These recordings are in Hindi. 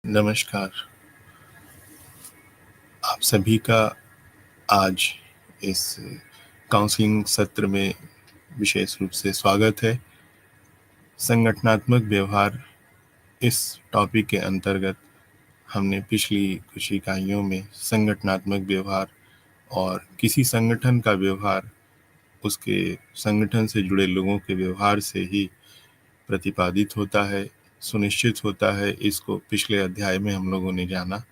नमस्कार, आप सभी का आज इस काउंसलिंग सत्र में विशेष रूप से स्वागत है। संगठनात्मक व्यवहार इस टॉपिक के अंतर्गत हमने पिछली कुछ इकाइयों में संगठनात्मक व्यवहार और किसी संगठन का व्यवहार उसके संगठन से जुड़े लोगों के व्यवहार से ही प्रतिपादित होता है, सुनिश्चित होता है। इसको पिछले अध्याय में हम लोगों ने जाना।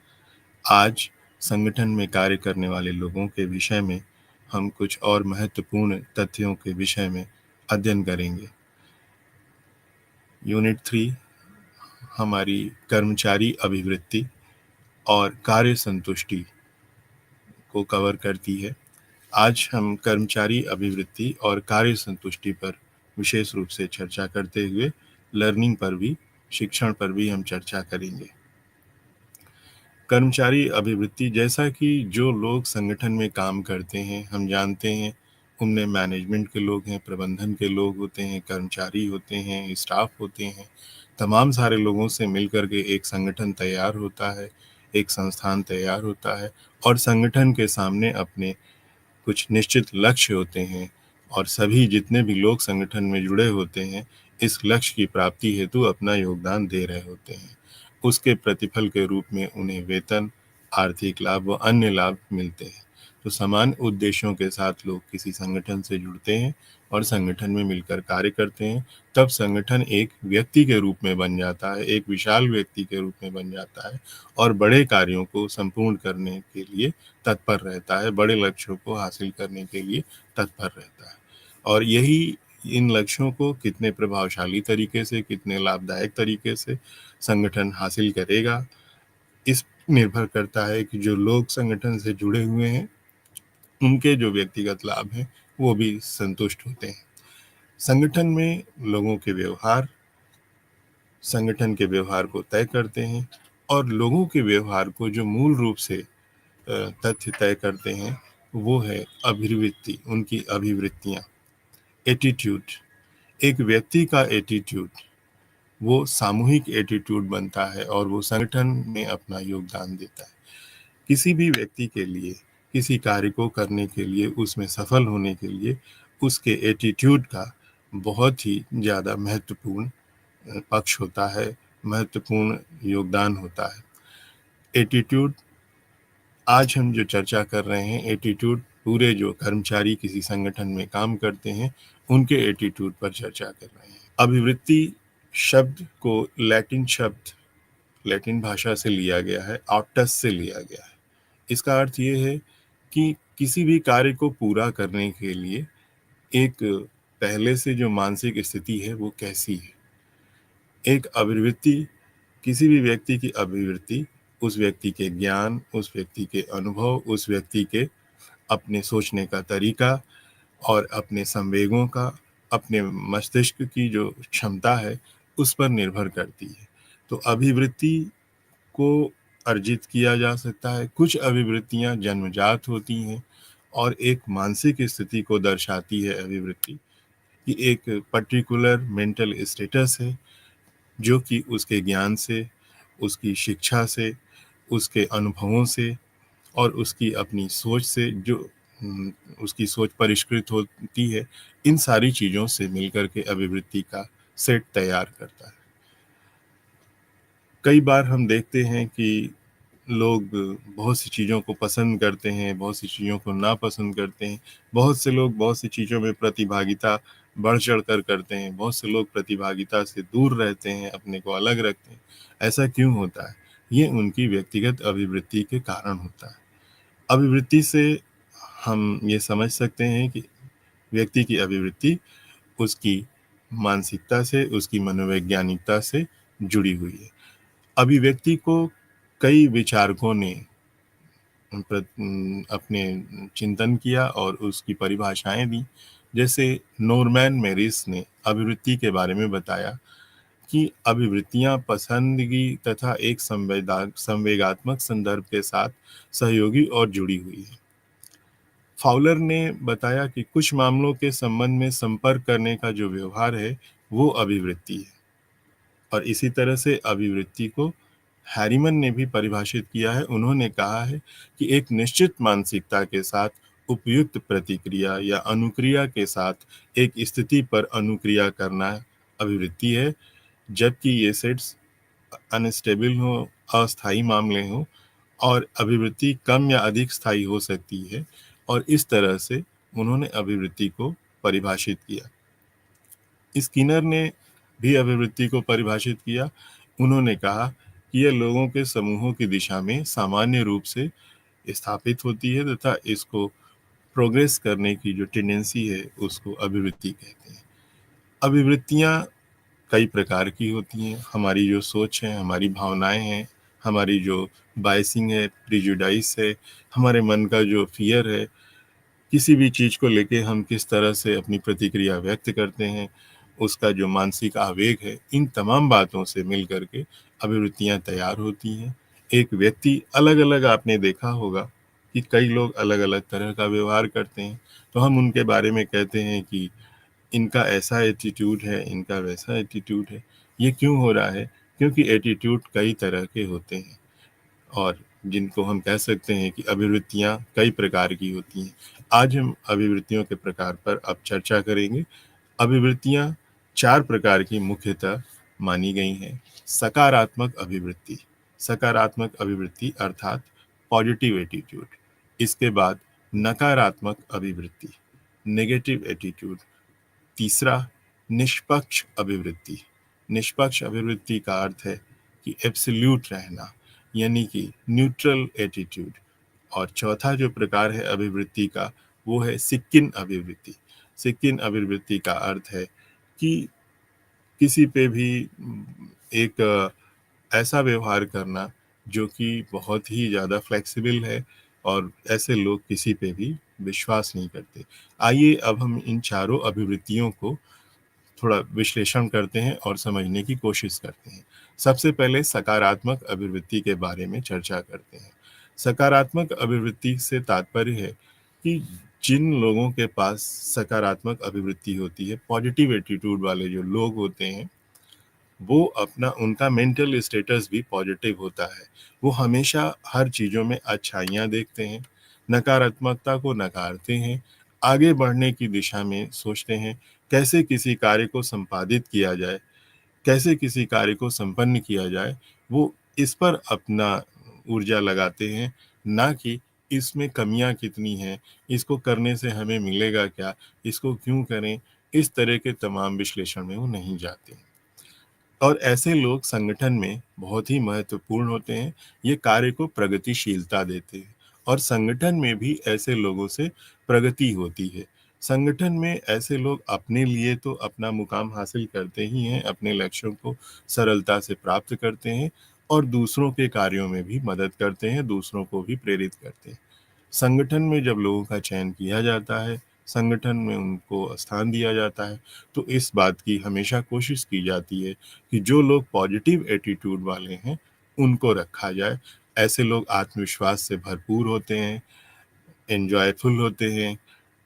आज संगठन में कार्य करने वाले लोगों के विषय में हम कुछ और महत्वपूर्ण तथ्यों के विषय में अध्ययन करेंगे। यूनिट 3 हमारी कर्मचारी अभिवृत्ति और कार्य संतुष्टि को कवर करती है। आज हम कर्मचारी अभिवृत्ति और कार्य संतुष्टि पर विशेष रूप से चर्चा करते हुए लर्निंग पर भी, शिक्षण पर भी हम चर्चा करेंगे। कर्मचारी अभिवृत्ति, जैसा कि जो लोग संगठन में काम करते हैं हम जानते हैं, उनमें मैनेजमेंट के लोग हैं, प्रबंधन के लोग होते हैं, कर्मचारी होते हैं, स्टाफ होते हैं। तमाम सारे लोगों से मिलकर के एक संगठन तैयार होता है, एक संस्थान तैयार होता है और संगठन के सामने अपने कुछ निश्चित लक्ष्य होते हैं और सभी जितने भी लोग संगठन में जुड़े होते हैं इस लक्ष्य की प्राप्ति हेतु अपना योगदान दे रहे होते हैं। उसके प्रतिफल के रूप में उन्हें वेतन, आर्थिक लाभ व अन्य लाभ मिलते हैं। तो समान उद्देश्यों के साथ लोग किसी संगठन से जुड़ते हैं और संगठन में मिलकर कार्य करते हैं, तब संगठन एक व्यक्ति के रूप में बन जाता है, एक विशाल व्यक्ति के रूप में बन जाता है और बड़े कार्यों को संपूर्ण करने के लिए तत्पर रहता है, बड़े लक्ष्यों को हासिल करने के लिए तत्पर रहता है। और यही इन लक्ष्यों को कितने प्रभावशाली तरीके से, कितने लाभदायक तरीके से संगठन हासिल करेगा, इस निर्भर करता है कि जो लोग संगठन से जुड़े हुए हैं उनके जो व्यक्तिगत लाभ हैं वो भी संतुष्ट होते हैं। संगठन में लोगों के व्यवहार संगठन के व्यवहार को तय करते हैं और लोगों के व्यवहार को जो मूल रूप से तथ्य तय करते हैं वो है अभिवृत्ति, उनकी अभिवृत्तियाँ, एटीट्यूड। एक व्यक्ति का एटीट्यूड वो सामूहिक एटीट्यूड बनता है और वो संगठन में अपना योगदान देता है। किसी भी व्यक्ति के लिए, किसी कार्य को करने के लिए, उसमें सफल होने के लिए उसके एटीट्यूड का बहुत ही ज़्यादा महत्वपूर्ण पक्ष होता है, महत्वपूर्ण योगदान होता है। एटीट्यूड, आज हम जो चर्चा कर रहे हैं एटीट्यूड, पूरे जो कर्मचारी किसी संगठन में काम करते हैं उनके एटीट्यूड पर चर्चा कर रहे हैं। अभिवृत्ति शब्द को लैटिन भाषा से लिया गया है, ऑप्टस से लिया गया है। इसका अर्थ ये है कि किसी भी कार्य को पूरा करने के लिए एक पहले से जो मानसिक स्थिति है वो कैसी है। एक अभिवृत्ति, किसी भी व्यक्ति की अभिवृत्ति उस व्यक्ति के ज्ञान, उस व्यक्ति के अनुभव, उस व्यक्ति के अपने सोचने का तरीका और अपने संवेगों का, अपने मस्तिष्क की जो क्षमता है उस पर निर्भर करती है। तो अभिवृत्ति को अर्जित किया जा सकता है। कुछ अभिवृत्तियां जन्मजात होती हैं और एक मानसिक स्थिति को दर्शाती है अभिवृत्ति कि एक पर्टिकुलर मेंटल स्टेटस है जो कि उसके ज्ञान से, उसकी शिक्षा से, उसके अनुभवों से और उसकी अपनी सोच से जो उसकी सोच परिष्कृत होती है, इन सारी चीज़ों से मिलकर के अभिवृत्ति का सेट तैयार करता है। कई बार हम देखते हैं कि लोग बहुत सी चीज़ों को पसंद करते हैं, बहुत सी चीज़ों को नापसंद करते हैं। बहुत से लोग बहुत सी चीज़ों में प्रतिभागिता बढ़-चढ़ कर करते हैं, बहुत से लोग प्रतिभागिता से दूर रहते हैं, अपने को अलग रखते हैं। ऐसा क्यों होता है? ये उनकी व्यक्तिगत अभिवृत्ति के कारण होता है। अभिवृत्ति से हम ये समझ सकते हैं कि व्यक्ति की अभिवृत्ति उसकी मानसिकता से, उसकी मनोवैज्ञानिकता से जुड़ी हुई है। अभिव्यक्ति को कई विचारकों ने अपने चिंतन किया और उसकी परिभाषाएं दी। जैसे नॉर्मन मेरिस ने अभिवृत्ति के बारे में बताया कि अभिवृत्तियां पसंदगी तथा एक संवेगात्मक संदर्भ के साथ सहयोगी और जुड़ी हुई है। फाउलर ने बताया कि कुछ मामलों के संबंध में संपर्क करने का जो व्यवहार है वो अभिवृत्ति है और इसी तरह से अभिवृत्ति को हैरीमन ने भी परिभाषित किया है। उन्होंने कहा है कि एक निश्चित मानसिकता के साथ उपयुक्त प्रतिक्रिया या अनुक्रिया के साथ एक स्थिति पर अनुक्रिया करना अभिवृत्ति है, जबकि ये सेट्स अनस्टेबल हो, अस्थायी मामले हों और अभिवृत्ति कम या अधिक स्थायी हो सकती है। और इस तरह से उन्होंने अभिवृत्ति को परिभाषित किया। स्किनर ने भी अभिवृत्ति को परिभाषित किया। उन्होंने कहा कि यह लोगों के समूहों की दिशा में सामान्य रूप से स्थापित होती है तथा इसको प्रोग्रेस करने की जो टेंडेंसी है उसको अभिवृत्ति कहते हैं। अभिवृत्तियां कई प्रकार की होती हैं। हमारी जो सोच है, हमारी भावनाएं हैं, हमारी जो बायसिंग है, प्रिजुडाइस है, हमारे मन का जो फियर है, किसी भी चीज़ को लेके हम किस तरह से अपनी प्रतिक्रिया व्यक्त करते हैं, उसका जो मानसिक आवेग है, इन तमाम बातों से मिल कर के अभिवृत्तियाँ तैयार होती हैं। एक व्यक्ति अलग-अलग, आपने देखा होगा कि कई लोग अलग-अलग तरह का व्यवहार करते हैं, तो हम उनके बारे में कहते हैं कि इनका ऐसा एटीट्यूड है, इनका वैसा एटीट्यूड है। ये क्यों हो रहा है? क्योंकि एटीट्यूड कई तरह के होते हैं और जिनको हम कह सकते हैं कि अभिवृत्तियाँ कई प्रकार की होती हैं। आज हम अभिवृत्तियों के प्रकार पर अब चर्चा करेंगे। अभिवृत्तियाँ 4 प्रकार की मुख्यतः मानी गई हैं। सकारात्मक अभिवृत्ति, सकारात्मक अभिवृत्ति अर्थात पॉजिटिव एटीट्यूड। इसके बाद नकारात्मक अभिवृत्ति, नेगेटिव एटीट्यूड। तीसरा, निष्पक्ष अभिवृत्ति। निष्पक्ष अभिवृत्ति का अर्थ है कि एब्सोल्यूट रहना, यानी कि न्यूट्रल एटीट्यूड। और चौथा जो प्रकार है अभिवृत्ति का, वो है सिक्किन अभिवृत्ति। सिक्किन अभिवृत्ति का अर्थ है कि किसी पे भी एक ऐसा व्यवहार करना जो कि बहुत ही ज़्यादा फ्लेक्सिबल है और ऐसे लोग किसी पे भी विश्वास नहीं करते। आइए अब हम इन चारों अभिवृत्तियों को थोड़ा विश्लेषण करते हैं और समझने की कोशिश करते हैं। सबसे पहले सकारात्मक अभिवृत्ति के बारे में चर्चा करते हैं। सकारात्मक अभिवृत्ति से तात्पर्य है कि जिन लोगों के पास सकारात्मक अभिवृत्ति होती है, पॉजिटिव एटीट्यूड वाले जो लोग होते हैं, वो अपना उनका मेंटल स्टेटस भी पॉजिटिव होता है। वो हमेशा हर चीज़ों में अच्छाइयाँ देखते हैं, नकारात्मकता को नकारते हैं, आगे बढ़ने की दिशा में सोचते हैं, कैसे किसी कार्य को संपादित किया जाए, कैसे किसी कार्य को संपन्न किया जाए, वो इस पर अपना ऊर्जा लगाते हैं, ना कि इसमें कमियाँ कितनी हैं, इसको करने से हमें मिलेगा क्या, इसको क्यों करें, इस तरह के तमाम विश्लेषण में वो नहीं जाते। और ऐसे लोग संगठन में बहुत ही महत्वपूर्ण होते हैं। ये कार्य को प्रगतिशीलता देते हैं और संगठन में भी ऐसे लोगों से प्रगति होती है। संगठन में ऐसे लोग अपने लिए तो अपना मुकाम हासिल करते ही हैं, अपने लक्ष्यों को सरलता से प्राप्त करते हैं और दूसरों के कार्यों में भी मदद करते हैं, दूसरों को भी प्रेरित करते हैं। संगठन में जब लोगों का चयन किया जाता है, संगठन में उनको स्थान दिया जाता है, तो इस बात की हमेशा कोशिश की जाती है कि जो लोग पॉजिटिव एटीट्यूड वाले हैं, उनको रखा जाए। ऐसे लोग आत्मविश्वास से भरपूर होते हैं, एन्जॉयफुल होते हैं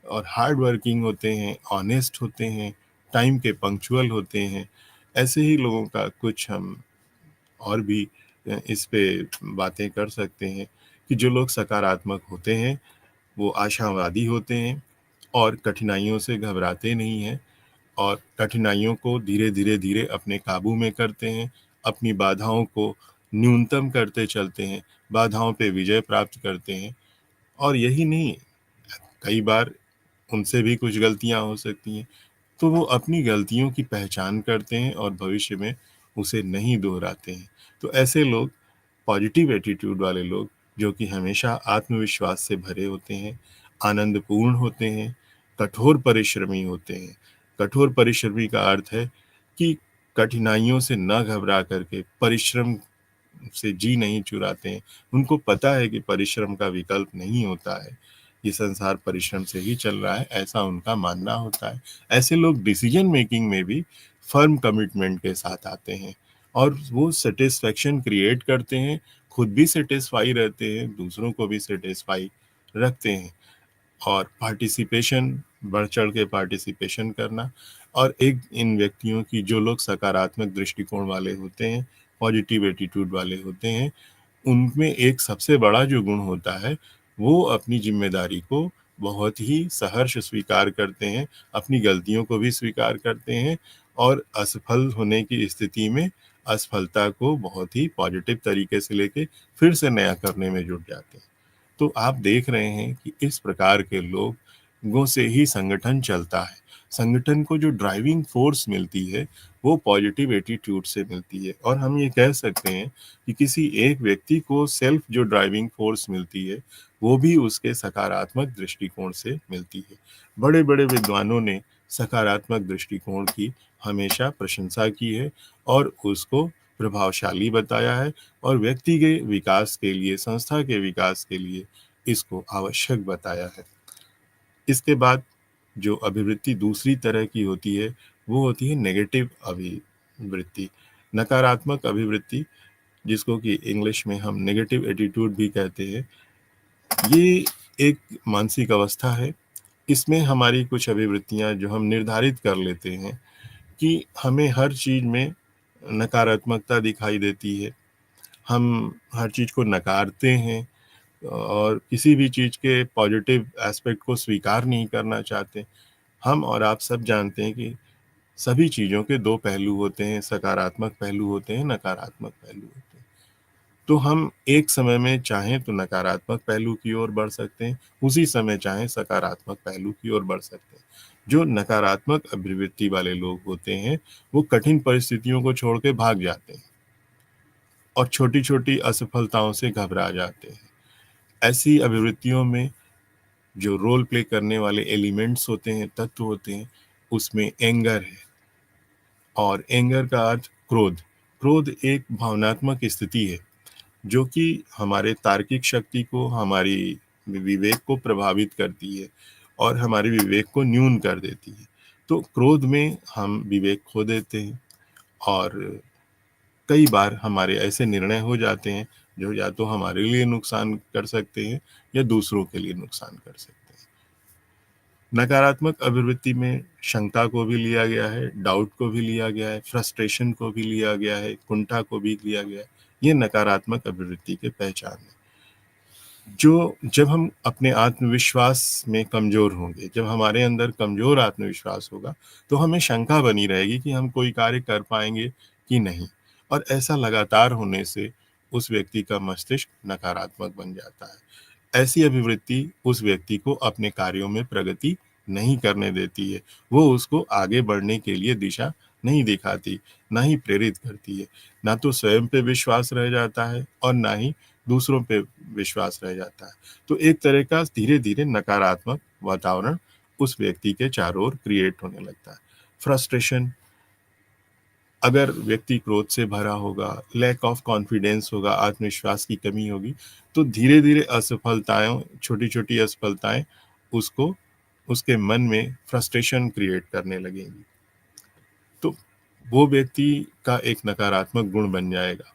और हार्ड वर्किंग होते हैं, ऑनेस्ट होते हैं, टाइम के पंक्चुअल होते हैं। ऐसे ही लोगों का कुछ हम और भी इस पे बातें कर सकते हैं कि जो लोग सकारात्मक होते हैं, वो आशावादी होते हैं और कठिनाइयों से घबराते नहीं हैं और कठिनाइयों को धीरे-धीरे अपने काबू में करते हैं, अपनी बाधाओं को न्यूनतम करते चलते हैं, बाधाओं पे विजय प्राप्त करते हैं। और यही नहीं, कई बार उनसे भी कुछ गलतियाँ हो सकती हैं, तो वो अपनी गलतियों की पहचान करते हैं और भविष्य में उसे नहीं दोहराते हैं। तो ऐसे लोग, पॉजिटिव एटीट्यूड वाले लोग, जो कि हमेशा आत्मविश्वास से भरे होते हैं, आनंदपूर्ण होते हैं, कठोर परिश्रमी होते हैं। कठोर परिश्रमी का अर्थ है कि कठिनाइयों से न घबरा करके परिश्रम से जी नहीं चुराते हैं। उनको पता है कि परिश्रम का विकल्प नहीं होता है, ये संसार परिश्रम से ही चल रहा है, ऐसा उनका मानना होता है। ऐसे लोग डिसीजन मेकिंग में भी फर्म कमिटमेंट के साथ आते हैं और वो सैटिस्फैक्शन क्रिएट करते हैं, खुद भी सैटिस्फाई रहते हैं, दूसरों को भी सैटिस्फाई रखते हैं। और पार्टिसिपेशन, बढ़ चढ़ के पार्टिसिपेशन करना। और एक इन व्यक्तियों की, जो लोग सकारात्मक दृष्टिकोण वाले होते हैं, पॉजिटिव एटीट्यूड वाले होते हैं, उनमें एक सबसे बड़ा जो गुण होता है, वो अपनी ज़िम्मेदारी को बहुत ही सहर्ष स्वीकार करते हैं, अपनी गलतियों को भी स्वीकार करते हैं और असफल होने की स्थिति में असफलता को बहुत ही पॉजिटिव तरीके से लेके फिर से नया करने में जुट जाते हैं। तो आप देख रहे हैं कि इस प्रकार के लोगों से ही संगठन चलता है। संगठन को जो ड्राइविंग फ़ोर्स मिलती है, वो पॉजिटिव एटीट्यूड से मिलती है और हम ये कह सकते हैं कि किसी एक व्यक्ति को सेल्फ जो ड्राइविंग फ़ोर्स मिलती है, वो भी उसके सकारात्मक दृष्टिकोण से मिलती है। बड़े-बड़े विद्वानों ने सकारात्मक दृष्टिकोण की हमेशा प्रशंसा की है और उसको प्रभावशाली बताया है और व्यक्ति के विकास के लिए, संस्था के विकास के लिए इसको आवश्यक बताया है। इसके बाद जो अभिवृत्ति दूसरी तरह की होती है, वो होती है नेगेटिव अभिवृत्ति। नकारात्मक अभिवृत्ति, जिसको कि इंग्लिश में हम नेगेटिव एटीट्यूड भी कहते हैं, ये एक मानसिक अवस्था है। इसमें हमारी कुछ अभिवृत्तियाँ जो हम निर्धारित कर लेते हैं कि हमें हर चीज़ में नकारात्मकता दिखाई देती है। हम हर चीज़ को नकारते हैं और किसी भी चीज़ के पॉजिटिव एस्पेक्ट को स्वीकार नहीं करना चाहते। हम और आप सब जानते हैं कि सभी चीज़ों के 2 पहलू होते हैं, सकारात्मक पहलू होते हैं, नकारात्मक पहलू होते हैं। तो हम एक समय में चाहें तो नकारात्मक पहलू की ओर बढ़ सकते हैं, उसी समय चाहें सकारात्मक पहलू की ओर बढ़ सकते हैं। जो नकारात्मक अभिवृत्ति वाले लोग होते हैं, वो कठिन परिस्थितियों को छोड़ के भाग जाते हैं और छोटी-छोटी असफलताओं से घबरा जाते हैं। ऐसी अभिवृत्तियों में जो रोल प्ले करने वाले एलिमेंट्स होते हैं, तत्व होते हैं, उसमें एंगर है और एंगर का अर्थ क्रोध। क्रोध एक भावनात्मक स्थिति है, जो कि हमारे तार्किक शक्ति को, हमारी विवेक को प्रभावित करती है और हमारे विवेक को न्यून कर देती है। तो क्रोध में हम विवेक खो देते हैं और कई बार हमारे ऐसे निर्णय हो जाते हैं, जो या तो हमारे लिए नुकसान कर सकते हैं या दूसरों के लिए नुकसान कर सकते हैं। नकारात्मक अभिवृत्ति में शंका को भी लिया गया है, डाउट को भी लिया गया है, फ्रस्ट्रेशन को भी लिया गया है, कुंठा को भी लिया गया है। ये नकारात्मक अभिवृत्ति के पहचान है। जो जब हम अपने आत्मविश्वास में कमज़ोर होंगे, जब हमारे अंदर कमज़ोर आत्मविश्वास होगा, तो हमें शंका बनी रहेगी कि हम कोई कार्य कर पाएँगे कि नहीं। और ऐसा लगातार होने से उस व्यक्ति का मस्तिष्क नकारात्मक बन जाता है। ऐसी अभिवृत्ति उस व्यक्ति को अपने कार्यों में प्रगति नहीं करने देती है। वो उसको आगे बढ़ने के लिए दिशा नहीं दिखाती, ना ही प्रेरित करती है। ना तो स्वयं पे विश्वास रह जाता है और ना ही दूसरों पे विश्वास रह जाता है। तो एक तरह का धीरे-धीरे नकारात्मक वातावरण उस व्यक्ति के चारों ओर क्रिएट होने लगता है। फ्रस्ट्रेशन, अगर व्यक्ति क्रोध से भरा होगा, लैक ऑफ कॉन्फिडेंस होगा, आत्मविश्वास की कमी होगी, तो धीरे-धीरे असफलताएँ, छोटी-छोटी असफलताएँ उसको उसके मन में फ्रस्ट्रेशन क्रिएट करने लगेंगी। तो वो व्यक्ति का एक नकारात्मक गुण बन जाएगा।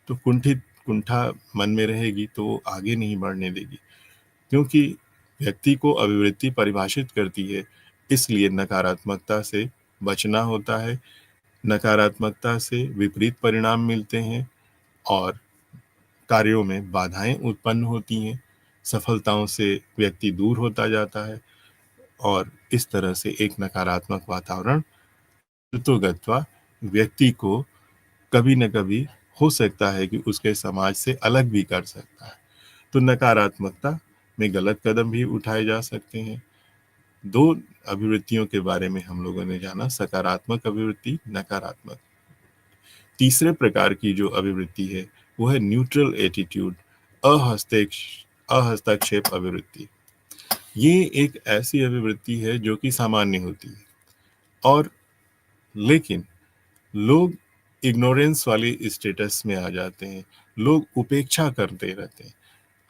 तो कुंठा मन में रहेगी तो वो आगे नहीं बढ़ने देगी, क्योंकि व्यक्ति को अभिवृत्ति परिभाषित करती है, इसलिए नकारात्मकता से बचना होता है। नकारात्मकता से विपरीत परिणाम मिलते हैं और कार्यों में बाधाएँ उत्पन्न होती हैं, सफलताओं से व्यक्ति दूर होता जाता है और इस तरह से एक नकारात्मक वातावरण गत्वा व्यक्ति को कभी न कभी हो सकता है कि उसके समाज से अलग भी कर सकता है। तो नकारात्मकता में गलत कदम भी उठाए जा सकते हैं। 2 अभिवृत्तियों के बारे में हम लोगों ने जाना, सकारात्मक अभिवृत्ति, नकारात्मक। तीसरे प्रकार की जो अभिवृत्ति है, वो है न्यूट्रल एटीट्यूड, अहस्तेक्ष अहस्तक्षेप अभिवृत्ति। ये एक ऐसी अभिवृत्ति है जो कि सामान्य होती है और लेकिन लोग इग्नोरेंस वाली स्टेटस में आ जाते हैं, लोग उपेक्षा करते रहते हैं।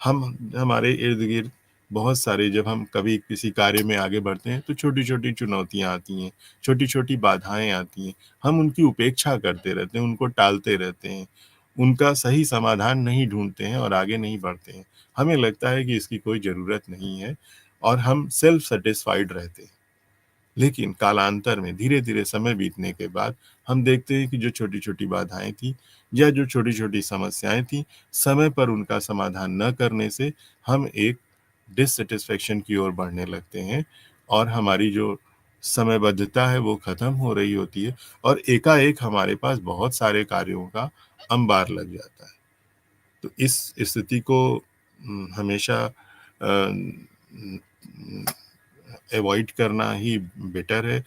हम हमारे इर्द-गिर्द बहुत सारे, जब हम कभी किसी कार्य में आगे बढ़ते हैं, तो छोटी-छोटी चुनौतियाँ आती हैं, छोटी-छोटी बाधाएँ आती हैं। हम उनकी उपेक्षा करते रहते हैं, उनको टालते रहते हैं, उनका सही समाधान नहीं ढूँढते हैं और आगे नहीं बढ़ते हैं। हमें लगता है कि इसकी कोई ज़रूरत नहीं है और हम सेल्फ सैटिस्फाइड रहते हैं। लेकिन कालांतर में धीरे-धीरे समय बीतने के बाद हम देखते हैं कि जो छोटी-छोटी बाधाएँ थी या जो छोटी-छोटी समस्याएँ थी, समय पर उनका समाधान न करने से हम एक डिससैटिस्फैक्शन की ओर बढ़ने लगते हैं और हमारी जो समयबद्धता है वो ख़त्म हो रही होती है और एकाएक हमारे पास बहुत सारे कार्यों का अंबार लग जाता है। तो इस स्थिति को हमेशा अवॉइड करना ही बेटर है।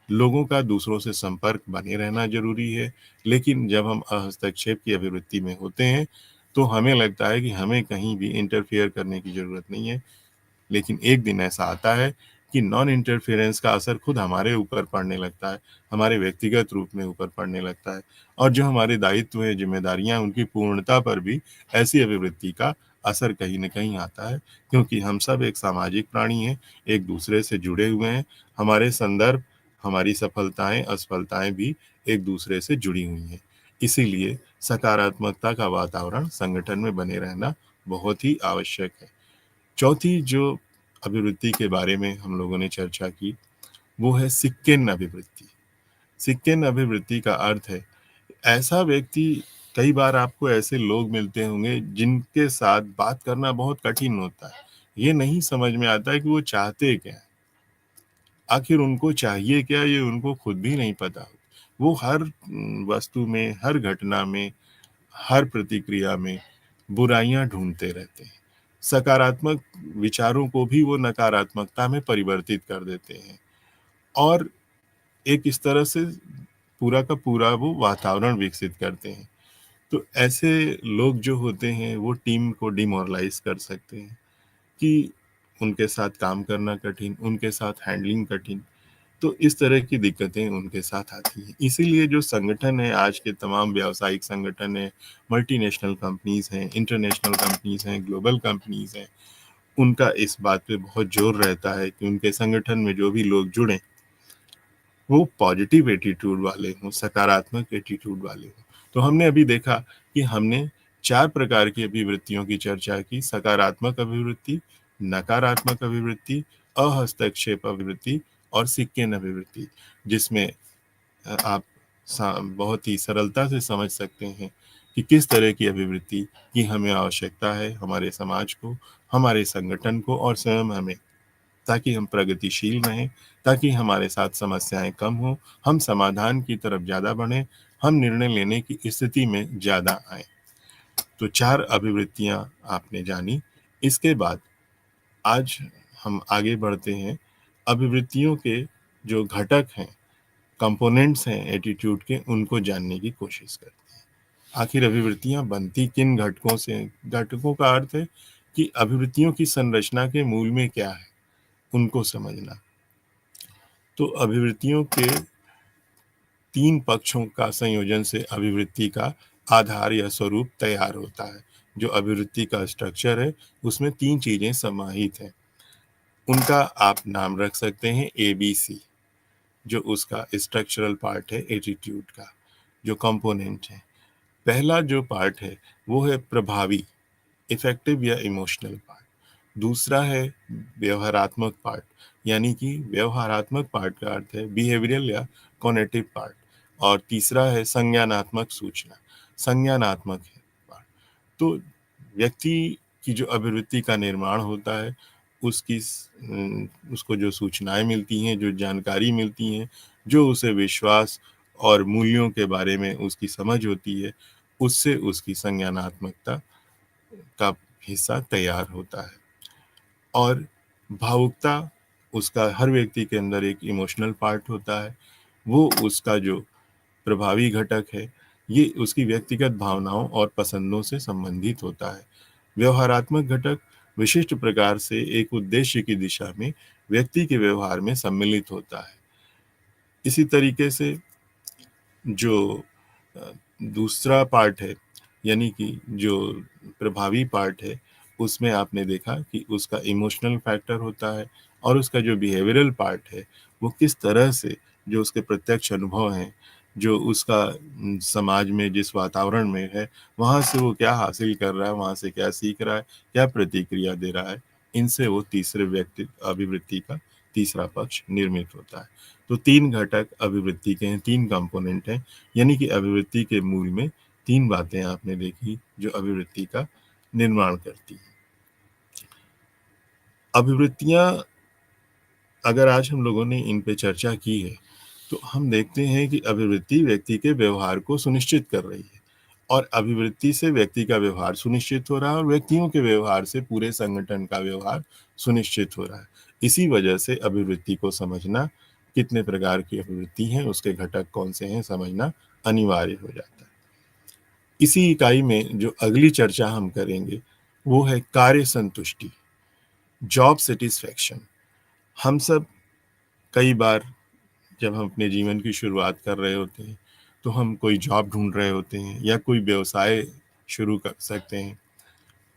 लोगों का दूसरों से संपर्क बने रहना ज़रूरी है, लेकिन जब हम हस्तक्षेप की अभिवृत्ति में होते हैं, तो हमें लगता है कि हमें कहीं भी इंटरफेयर करने की ज़रूरत नहीं है। लेकिन एक दिन ऐसा आता है कि नॉन इंटरफेरेंस का असर खुद हमारे ऊपर पड़ने लगता है, हमारे व्यक्तिगत रूप में ऊपर पड़ने लगता है और जो हमारे दायित्व है, ज़िम्मेदारियाँ हैं, उनकी पूर्णता पर भी ऐसी अभिवृत्ति का असर कहीं न कहीं आता है, क्योंकि हम सब एक सामाजिक प्राणी हैं, एक-दूसरे से जुड़े हुए हैं, हमारे संदर्भ, हमारी सफलताएँ, असफलताएँ भी एक-दूसरे से जुड़ी हुई हैं। इसीलिए सकारात्मकता का वातावरण संगठन में बने रहना बहुत ही आवश्यक है। चौथी जो अभिवृत्ति के बारे में हम लोगों ने चर्चा की, वो है सिक्केन अभिवृत्ति। सिक्केन अभिवृत्ति का अर्थ है, ऐसा व्यक्ति कई बार आपको ऐसे लोग मिलते होंगे जिनके साथ बात करना बहुत कठिन होता है। ये नहीं समझ में आता है कि वो चाहते क्या हैं? आखिर उनको चाहिए क्या, ये उनको खुद भी नहीं पता। वो हर वस्तु में, हर घटना में, हर प्रतिक्रिया में बुराइयाँ ढूँढते रहते हैं। सकारात्मक विचारों को भी वो नकारात्मकता में परिवर्तित कर देते हैं और एक इस तरह से पूरा का पूरा वो वातावरण विकसित करते हैं। तो ऐसे लोग जो होते हैं वो टीम को डिमोरलाइज़ कर सकते हैं कि उनके साथ काम करना कठिन, उनके साथ हैंडलिंग कठिन। तो इस तरह की दिक्कतें उनके साथ आती हैं। इसीलिए जो संगठन है, आज के तमाम व्यावसायिक संगठन हैं, मल्टीनेशनल कंपनीज़ हैं, इंटरनेशनल कंपनीज़ हैं, ग्लोबल कंपनीज़ हैं, उनका इस बात पे बहुत ज़ोर रहता है कि उनके संगठन में जो भी लोग जुड़ें, वो पॉजिटिव एटीट्यूड वाले हों, सकारात्मक एटीट्यूड वाले हों। तो हमने अभी देखा कि हमने 4 प्रकार की अभिवृत्तियों की चर्चा की, सकारात्मक अभिवृत्ति, नकारात्मक अभिवृत्ति, अहस्तक्षेप अभिवृत्ति और सिक्केन अभिवृत्ति, जिसमें आप बहुत ही सरलता से समझ सकते हैं कि किस तरह की अभिवृत्ति की हमें आवश्यकता है हमारे समाज को, हमारे संगठन को और स्वयं हमें, ताकि हम प्रगतिशील रहें, ताकि हमारे साथ समस्याएं कम हों, हम समाधान की तरफ ज़्यादा बढ़ें, हम निर्णय लेने की स्थिति में ज़्यादा आएँ। तो 4 अभिवृत्तियाँ आपने जानी। इसके बाद आज हम आगे बढ़ते हैं, अभिवृत्तियों के जो घटक हैं, कंपोनेंट्स हैं एटीट्यूड के, उनको जानने की कोशिश करते हैं। आखिर अभिवृत्तियाँ बनती किन घटकों से हैं? घटकों का अर्थ है कि अभिवृत्तियों की संरचना के मूल में क्या है, उनको समझना। तो अभिवृत्तियों के 3 पक्षों का संयोजन से अभिवृत्ति का आधार या स्वरूप तैयार होता है। जो अभिवृत्ति का स्ट्रक्चर है, उसमें 3 चीज़ें समाहित हैं। उनका आप नाम रख सकते हैं एबीसी, जो उसका स्ट्रक्चरल पार्ट है एटीट्यूड का, जो कंपोनेंट है। पहला जो पार्ट है, वो है प्रभावी, इफेक्टिव या इमोशनल पार्ट। दूसरा है व्यवहारात्मक पार्ट, यानी कि व्यवहारात्मक पार्ट का अर्थ है बिहेवियरल या कॉग्निटिव पार्ट। और तीसरा है संज्ञानात्मक सूचना, संज्ञानात्मक है पार्ट। तो व्यक्ति की जो अभिवृत्ति का निर्माण होता है, उसको जो सूचनाएं मिलती हैं, जो जानकारी मिलती हैं, जो उसे विश्वास और मूल्यों के बारे में उसकी समझ होती है, उससे उसकी संज्ञानात्मकता का हिस्सा तैयार होता है। और भावुकता, उसका हर व्यक्ति के अंदर एक इमोशनल पार्ट होता है, वो उसका जो प्रभावी घटक है, ये उसकी व्यक्तिगत भावनाओं और पसंदों से संबंधित होता है। व्यवहारात्मक घटक विशिष्ट प्रकार से एक उद्देश्य की दिशा में व्यक्ति के व्यवहार में सम्मिलित होता है। इसी तरीके से जो दूसरा पार्ट है, यानी कि जो प्रभावी पार्ट है, उसमें आपने देखा कि उसका इमोशनल फैक्टर होता है और उसका जो बिहेवियरल पार्ट है, वो किस तरह से जो उसके प्रत्यक्ष अनुभव हैं, जो उसका समाज में जिस वातावरण में है, वहाँ से वो क्या हासिल कर रहा है, वहाँ से क्या सीख रहा है, क्या प्रतिक्रिया दे रहा है, इनसे वो तीसरे व्यक्ति अभिवृत्ति का तीसरा पक्ष निर्मित होता है। तो 3 घटक अभिवृत्ति के हैं, 3 कंपोनेंट हैं, यानी कि अभिवृत्ति के मूल में 3 बातें आपने देखी जो अभिवृत्ति का निर्माण करती हैं। अभिवृत्तियाँ अगर आज हम लोगों ने इन पे चर्चा की है, तो हम देखते हैं कि अभिवृत्ति व्यक्ति के व्यवहार को सुनिश्चित कर रही है और अभिवृत्ति से व्यक्ति का व्यवहार सुनिश्चित हो रहा है और व्यक्तियों के व्यवहार से पूरे संगठन का व्यवहार सुनिश्चित हो रहा है। इसी वजह से अभिवृत्ति को समझना, कितने प्रकार की अभिवृत्ति हैं, उसके घटक कौन से हैं, समझना अनिवार्य हो जाता है। इसी इकाई में जो अगली चर्चा हम करेंगे, वो है कार्य संतुष्टि, जॉब सैटिस्फैक्शन। हम सब कई बार जब हम अपने जीवन की शुरुआत कर रहे होते हैं, तो हम कोई जॉब ढूंढ रहे होते हैं या कोई व्यवसाय शुरू कर सकते हैं,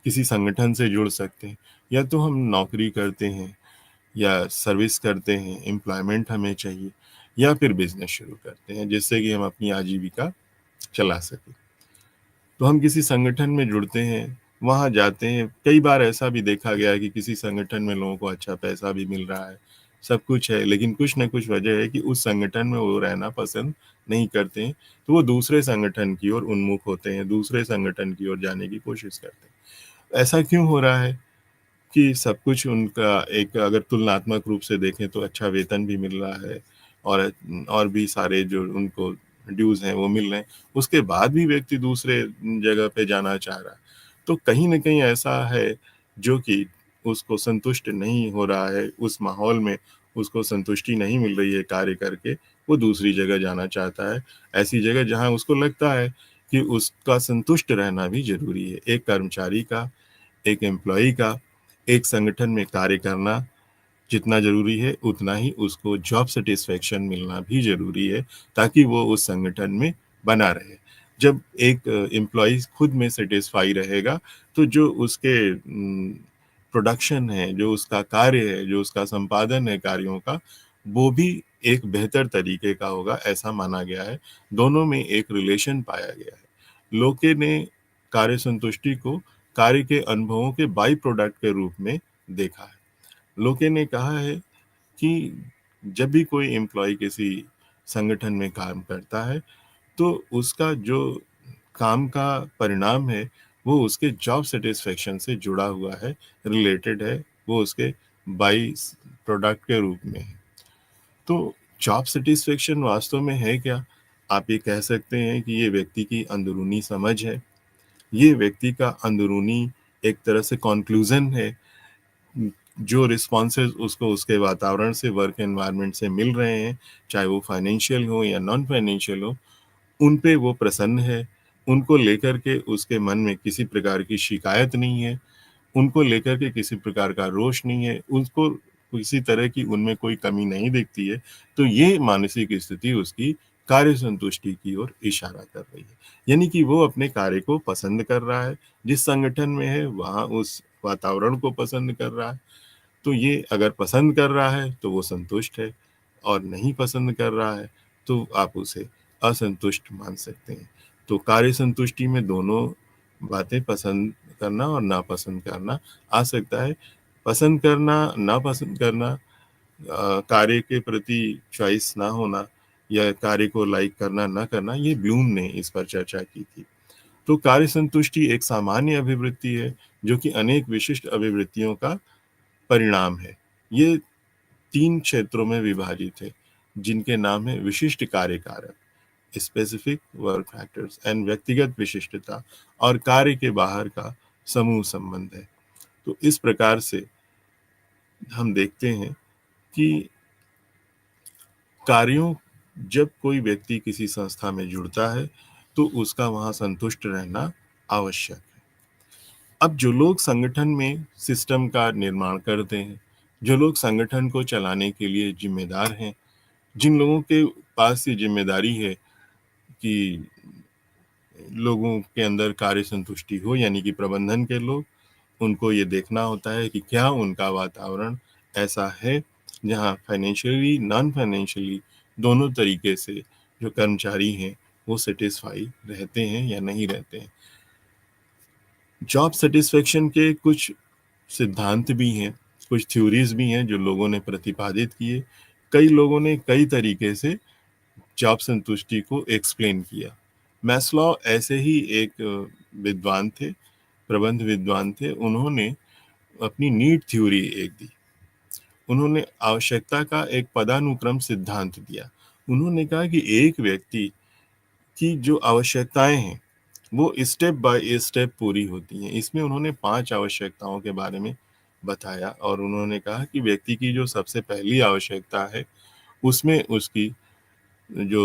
किसी संगठन से जुड़ सकते हैं, या तो हम नौकरी करते हैं या सर्विस करते हैं, एम्प्लॉयमेंट हमें चाहिए, या फिर बिजनेस शुरू करते हैं जिससे कि हम अपनी आजीविका चला सकें। तो हम किसी संगठन में जुड़ते हैं, वहाँ जाते हैं। कई बार ऐसा भी देखा गया है कि किसी संगठन में लोगों को अच्छा पैसा भी मिल रहा है, सब कुछ है, लेकिन कुछ न कुछ वजह है कि उस संगठन में वो रहना पसंद नहीं करते हैं, तो वो दूसरे संगठन की ओर उन्मुख होते हैं, दूसरे संगठन की ओर जाने की कोशिश करते हैं। ऐसा क्यों हो रहा है कि सब कुछ उनका एक अगर तुलनात्मक रूप से देखें तो अच्छा वेतन भी मिल रहा है और भी सारे जो उनको ड्यूज़ हैं वो मिल रहे हैं, उसके बाद भी व्यक्ति दूसरे जगह पे जाना चाह रहा है। तो कहीं न कहीं ऐसा है जो कि उसको संतुष्ट नहीं हो रहा है, उस माहौल में उसको संतुष्टि नहीं मिल रही है कार्य करके, वो दूसरी जगह जाना चाहता है। ऐसी जगह जहाँ उसको लगता है कि उसका संतुष्ट रहना भी ज़रूरी है। एक कर्मचारी का, एक एम्प्लॉयी का एक संगठन में कार्य करना जितना ज़रूरी है, उतना ही उसको जॉब सैटिस्फैक्शन मिलना भी ज़रूरी है, ताकि वो उस संगठन में बना रहे। जब एक एम्प्लॉयी खुद में सैटिस्फाई रहेगा, तो जो उसके प्रोडक्शन है, जो उसका कार्य है, जो उसका संपादन है कार्यों का, वो भी एक बेहतर तरीके का होगा, ऐसा माना गया है। दोनों में एक रिलेशन पाया गया है। लोके ने कार्य संतुष्टि को कार्य के अनुभवों के बाई प्रोडक्ट के रूप में देखा है। लोके ने कहा है कि जब भी कोई एम्प्लॉयी किसी संगठन में काम करता है, तो उसका जो काम का परिणाम है, वो उसके जॉब सैटिस्फैक्शन से जुड़ा हुआ है, रिलेटेड है, वो उसके बाई प्रोडक्ट के रूप में है। तो जॉब सैटिस्फैक्शन वास्तव में है क्या? आप ये कह सकते हैं कि ये व्यक्ति की अंदरूनी समझ है, ये व्यक्ति का अंदरूनी एक तरह से कॉन्क्लूज़न है, जो रिस्पॉन्सेज़ उसको उसके वातावरण से, वर्क एनवायरनमेंट से मिल रहे हैं, चाहे वो फाइनेंशियल हो या नॉन फाइनेंशियल हो, उन पे वो प्रसन्न है, उनको लेकर के उसके मन में किसी प्रकार की शिकायत नहीं है, उनको लेकर के किसी प्रकार का रोष नहीं है, उसको किसी तरह की उनमें कोई कमी नहीं दिखती है, तो ये मानसिक स्थिति उसकी कार्य संतुष्टि की ओर इशारा कर रही है। यानी कि वो अपने कार्य को पसंद कर रहा है, जिस संगठन में है वहाँ उस वातावरण को पसंद कर रहा है। तो ये अगर पसंद कर रहा है तो वो संतुष्ट है और नहीं पसंद कर रहा है तो आप उसे असंतुष्ट मान सकते हैं। तो कार्य संतुष्टि में दोनों बातें पसंद करना और नापसंद करना आ सकता है। पसंद करना, नापसंद करना, कार्य के प्रति चॉइस ना होना या कार्य को लाइक करना, ना करना, ये ब्लूम ने इस पर चर्चा की थी। तो कार्य संतुष्टि एक सामान्य अभिवृत्ति है जो कि अनेक विशिष्ट अभिवृत्तियों का परिणाम है। ये 3 क्षेत्रों में विभाजित है, जिनके नाम है विशिष्ट कार्य कारक, स्पेसिफिक वर्क फैक्टर्स एंड व्यक्तिगत विशिष्टता और कार्य के बाहर का समूह संबंध है। तो इस प्रकार से हम देखते हैं कि कार्यों जब कोई व्यक्ति किसी संस्था में जुड़ता है, तो उसका वहाँ संतुष्ट रहना आवश्यक है। अब जो लोग संगठन में सिस्टम का निर्माण करते हैं, जो लोग संगठन को चलाने के लिए ज़िम्मेदार हैं, जिन लोगों के पास ये ज़िम्मेदारी है कि लोगों के अंदर कार्य संतुष्टि हो यानी कि प्रबंधन के लोग, उनको ये देखना होता है कि क्या उनका वातावरण ऐसा है, जहाँ फाइनेंशियली, नॉन फाइनेंशियली दोनों तरीके से जो कर्मचारी हैं, वो सैटिस्फाई रहते हैं या नहीं रहते हैं। जॉब सैटिस्फैक्शन के कुछ सिद्धांत भी हैं कुछ थ्योरीज भी हैं जो लोगों ने प्रतिपादित किए। कई लोगों ने कई तरीके से जॉब संतुष्टि को एक्सप्लेन किया। मैस्लो ऐसे ही एक विद्वान थे, प्रबंध विद्वान थे। उन्होंने अपनी नीड थ्योरी एक दी। उन्होंने आवश्यकता का एक पदानुक्रम सिद्धांत दिया। उन्होंने कहा कि एक व्यक्ति की जो आवश्यकताएं हैं वो स्टेप बाय स्टेप पूरी होती हैं। इसमें उन्होंने 5 आवश्यकताओं के बारे में बताया और उन्होंने कहा कि व्यक्ति की जो सबसे पहली आवश्यकता है उसमें उसकी जो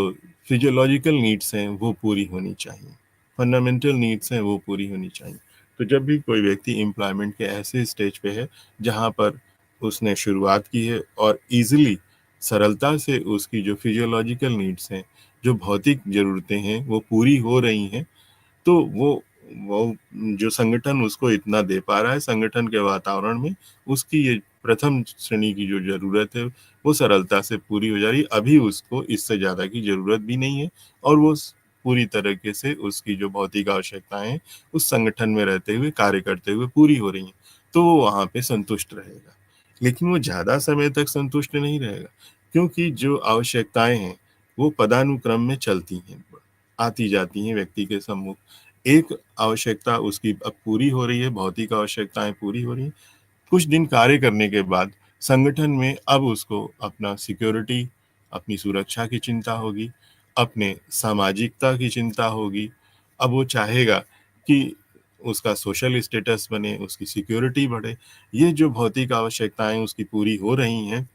फिजियोलॉजिकल नीड्स हैं वो पूरी होनी चाहिए, फंडामेंटल नीड्स हैं वो पूरी होनी चाहिए। तो जब भी कोई व्यक्ति एम्प्लॉयमेंट के ऐसे स्टेज पे है जहाँ पर उसने शुरुआत की है और इजीली सरलता से उसकी जो फिजियोलॉजिकल नीड्स हैं, जो भौतिक ज़रूरतें हैं वो पूरी हो रही हैं, तो वो जो संगठन उसको इतना दे पा रहा है, संगठन के वातावरण में उसकी ये प्रथम श्रेणी की जो ज़रूरत है वो सरलता से पूरी हो जा रही है। अभी उसको इससे ज़्यादा की ज़रूरत भी नहीं है और वो पूरी तरीके से उसकी जो भौतिक आवश्यकताएं हैं उस संगठन में रहते हुए कार्य करते हुए पूरी हो रही हैं, तो वो वहाँ पे संतुष्ट रहेगा। लेकिन वो ज़्यादा समय तक संतुष्ट नहीं रहेगा, क्योंकि जो आवश्यकताएं हैं वो पदानुक्रम में चलती हैं, आती जाती हैं व्यक्ति के सम्मुख। एक आवश्यकता उसकी अब पूरी हो रही है, भौतिक आवश्यकताएं पूरी हो रही हैं। कुछ दिन कार्य करने के बाद संगठन में अब उसको अपना सिक्योरिटी, अपनी सुरक्षा की चिंता होगी, अपने सामाजिकता की चिंता होगी। अब वो चाहेगा कि उसका सोशल स्टेटस बने, उसकी सिक्योरिटी बढ़े। ये जो भौतिक आवश्यकताएं उसकी पूरी हो रही हैं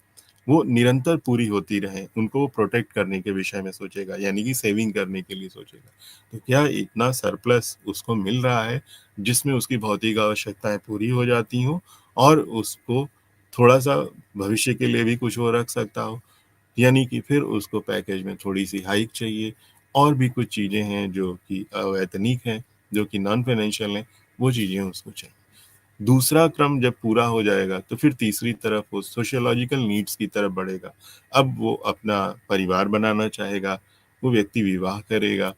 वो निरंतर पूरी होती रहे, उनको वो प्रोटेक्ट करने के विषय में सोचेगा, यानी कि सेविंग करने के लिए सोचेगा। तो क्या इतना सरप्लस उसको मिल रहा है जिसमें उसकी भौतिक आवश्यकताएं पूरी हो जाती हों और उसको थोड़ा सा भविष्य के लिए भी कुछ वो रख सकता हो? यानी कि फिर उसको पैकेज में थोड़ी सी हाइक चाहिए और भी कुछ चीज़ें हैं जो कि अवैतनिक हैं, जो कि नॉन फाइनेंशियल हैं, वो चीज़ें उसको चाहिए। दूसरा क्रम जब पूरा हो जाएगा तो फिर तीसरी तरफ वो सोशियोलॉजिकल नीड्स की तरफ बढ़ेगा। अब वो अपना परिवार बनाना चाहेगा, वो व्यक्ति विवाह करेगा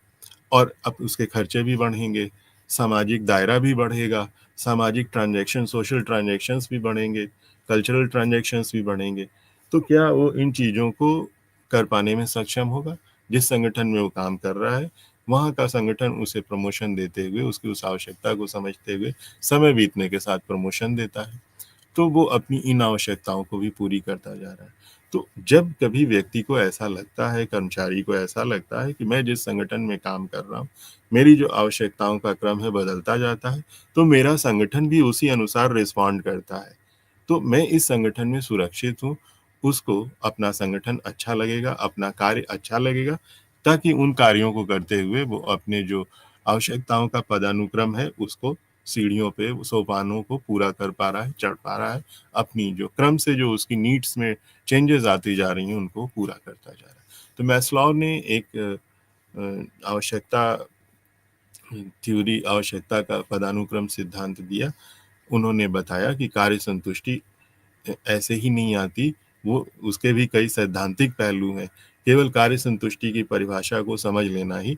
और अब उसके खर्चे भी बढ़ेंगे, सामाजिक दायरा भी बढ़ेगा, सामाजिक ट्रांजैक्शन, सोशल ट्रांजैक्शंस भी बढ़ेंगे, कल्चरल ट्रांजैक्शंस भी बढ़ेंगे। तो क्या वो इन चीज़ों को कर पाने में सक्षम होगा? जिस संगठन में वो काम कर रहा है, वहाँ का संगठन उसे प्रमोशन देते हुए, उसकी उस आवश्यकता को समझते हुए, समय बीतने के साथ प्रमोशन देता है। तो वो अपनी इन आवश्यकताओं को भी पूरी करता जा रहा है। तो जब कभी व्यक्ति को ऐसा लगता है, कर्मचारी को ऐसा लगता है कि मैं जिस संगठन में काम कर रहा हूँ, मेरी जो आवश्यकताओं का क्रम है बदलता जाता है, तो मेरा संगठन भी उसी अनुसार रिस्पॉन्ड करता है। तो मैं इस संगठन में सुरक्षित हूँ, उसको अपना संगठन अच्छा लगेगा, अपना कार्य अच्छा लगेगा, ताकि उन कार्यों को करते हुए वो अपने जो आवश्यकताओं का पदानुक्रम है, उसको सीढ़ियों पे, सोपानों को पूरा कर पा रहा है, चढ़ पा रहा है, अपनी जो क्रम से जो उसकी नीड्स में चेंजेस आती जा रही हैं, उनको पूरा करता जा रहा है। तो मैस्लो ने एक आवश्यकता थ्योरी, आवश्यकता का पदानुक्रम सिद्धांत दिया। उन्होंने बताया कि कार्य संतुष्टि ऐसे ही नहीं आती, वो उसके भी कई सैद्धांतिक पहलू हैं। केवल कार्य संतुष्टि की परिभाषा को समझ लेना ही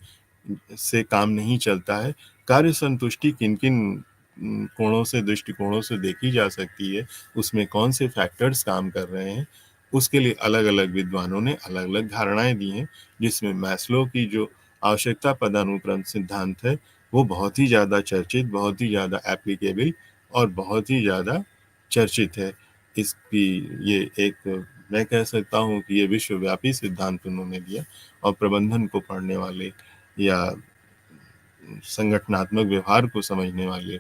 से काम नहीं चलता है। कार्य संतुष्टि किन-किन कोणों से, दृष्टिकोणों से देखी जा सकती है, उसमें कौन से फैक्टर्स काम कर रहे हैं, उसके लिए अलग-अलग विद्वानों ने अलग-अलग धारणाएँ दी हैं, जिसमें मैस्लो की जो आवश्यकता पदानुक्रम सिद्धांत है, वो बहुत ही ज़्यादा चर्चित, बहुत ही ज़्यादा एप्लीकेबल और बहुत ही ज़्यादा चर्चित है। इसकी ये एक, मैं कह सकता हूँ कि ये विश्वव्यापी सिद्धांत उन्होंने दिया और प्रबंधन को पढ़ने वाले या संगठनात्मक व्यवहार को समझने वाले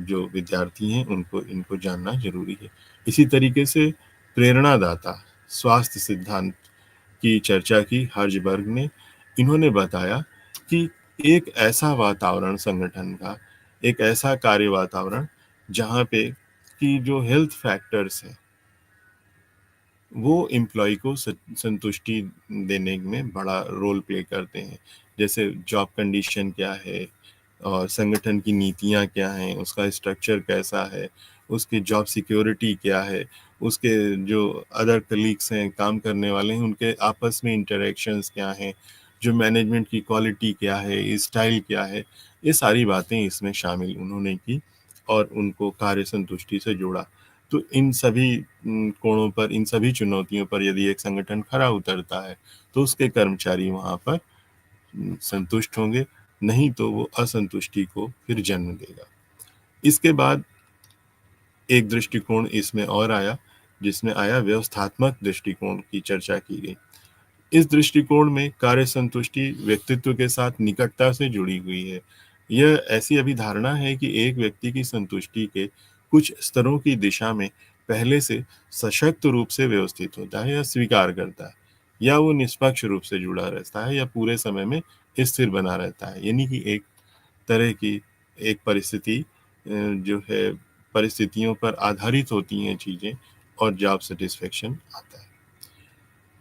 जो विद्यार्थी हैं उनको इनको जानना ज़रूरी है। इसी तरीके से प्रेरणादाता स्वास्थ्य सिद्धांत की चर्चा की हर्ज़बर्ग ने। इन्होंने बताया कि एक ऐसा वातावरण संगठन का, एक ऐसा कार्य वातावरण जहाँ पे कि जो हेल्थ फैक्टर्स हैं वो एम्प्लॉयी को संतुष्टि देने में बड़ा रोल प्ले करते हैं। जैसे जॉब कंडीशन क्या है और संगठन की नीतियाँ क्या हैं, उसका स्ट्रक्चर कैसा है, उसकी जॉब सिक्योरिटी क्या है, उसके जो अदर कलीग्स हैं, काम करने वाले हैं, उनके आपस में इंटरैक्शंस क्या हैं, जो मैनेजमेंट की क्वालिटी क्या है, स्टाइल क्या है, ये सारी बातें इसमें शामिल उन्होंने की और उनको कार्य संतुष्टि से जोड़ा। तो इन सभी कोणों पर, इन सभी चुनौतियों पर यदि एक संगठन खरा उतरता है, तो उसके कर्मचारी वहाँ पर संतुष्ट होंगे, नहीं तो वो असंतुष्टि को फिर जन्म देगा। इसके बाद एक दृष्टिकोण इसमें और आया, जिसमें आया व्यवस्थात्मक दृष्टिकोण की चर्चा की गई। इस दृष्टिकोण में कार्य संतुष्टि व्यक्तित्व के साथ निकटता से जुड़ी हुई है। यह ऐसी अभिधारणा है कि एक व्यक्ति की संतुष्टि के कुछ स्तरों की दिशा में पहले से सशक्त रूप से व्यवस्थित होता है या स्वीकार करता है, या वो निष्पक्ष रूप से जुड़ा रहता है या पूरे समय में स्थिर बना रहता है। यानी कि एक तरह की एक परिस्थिति जो है, परिस्थितियों पर आधारित होती हैं चीजें, और जॉब सेटिस्फेक्शन आता है।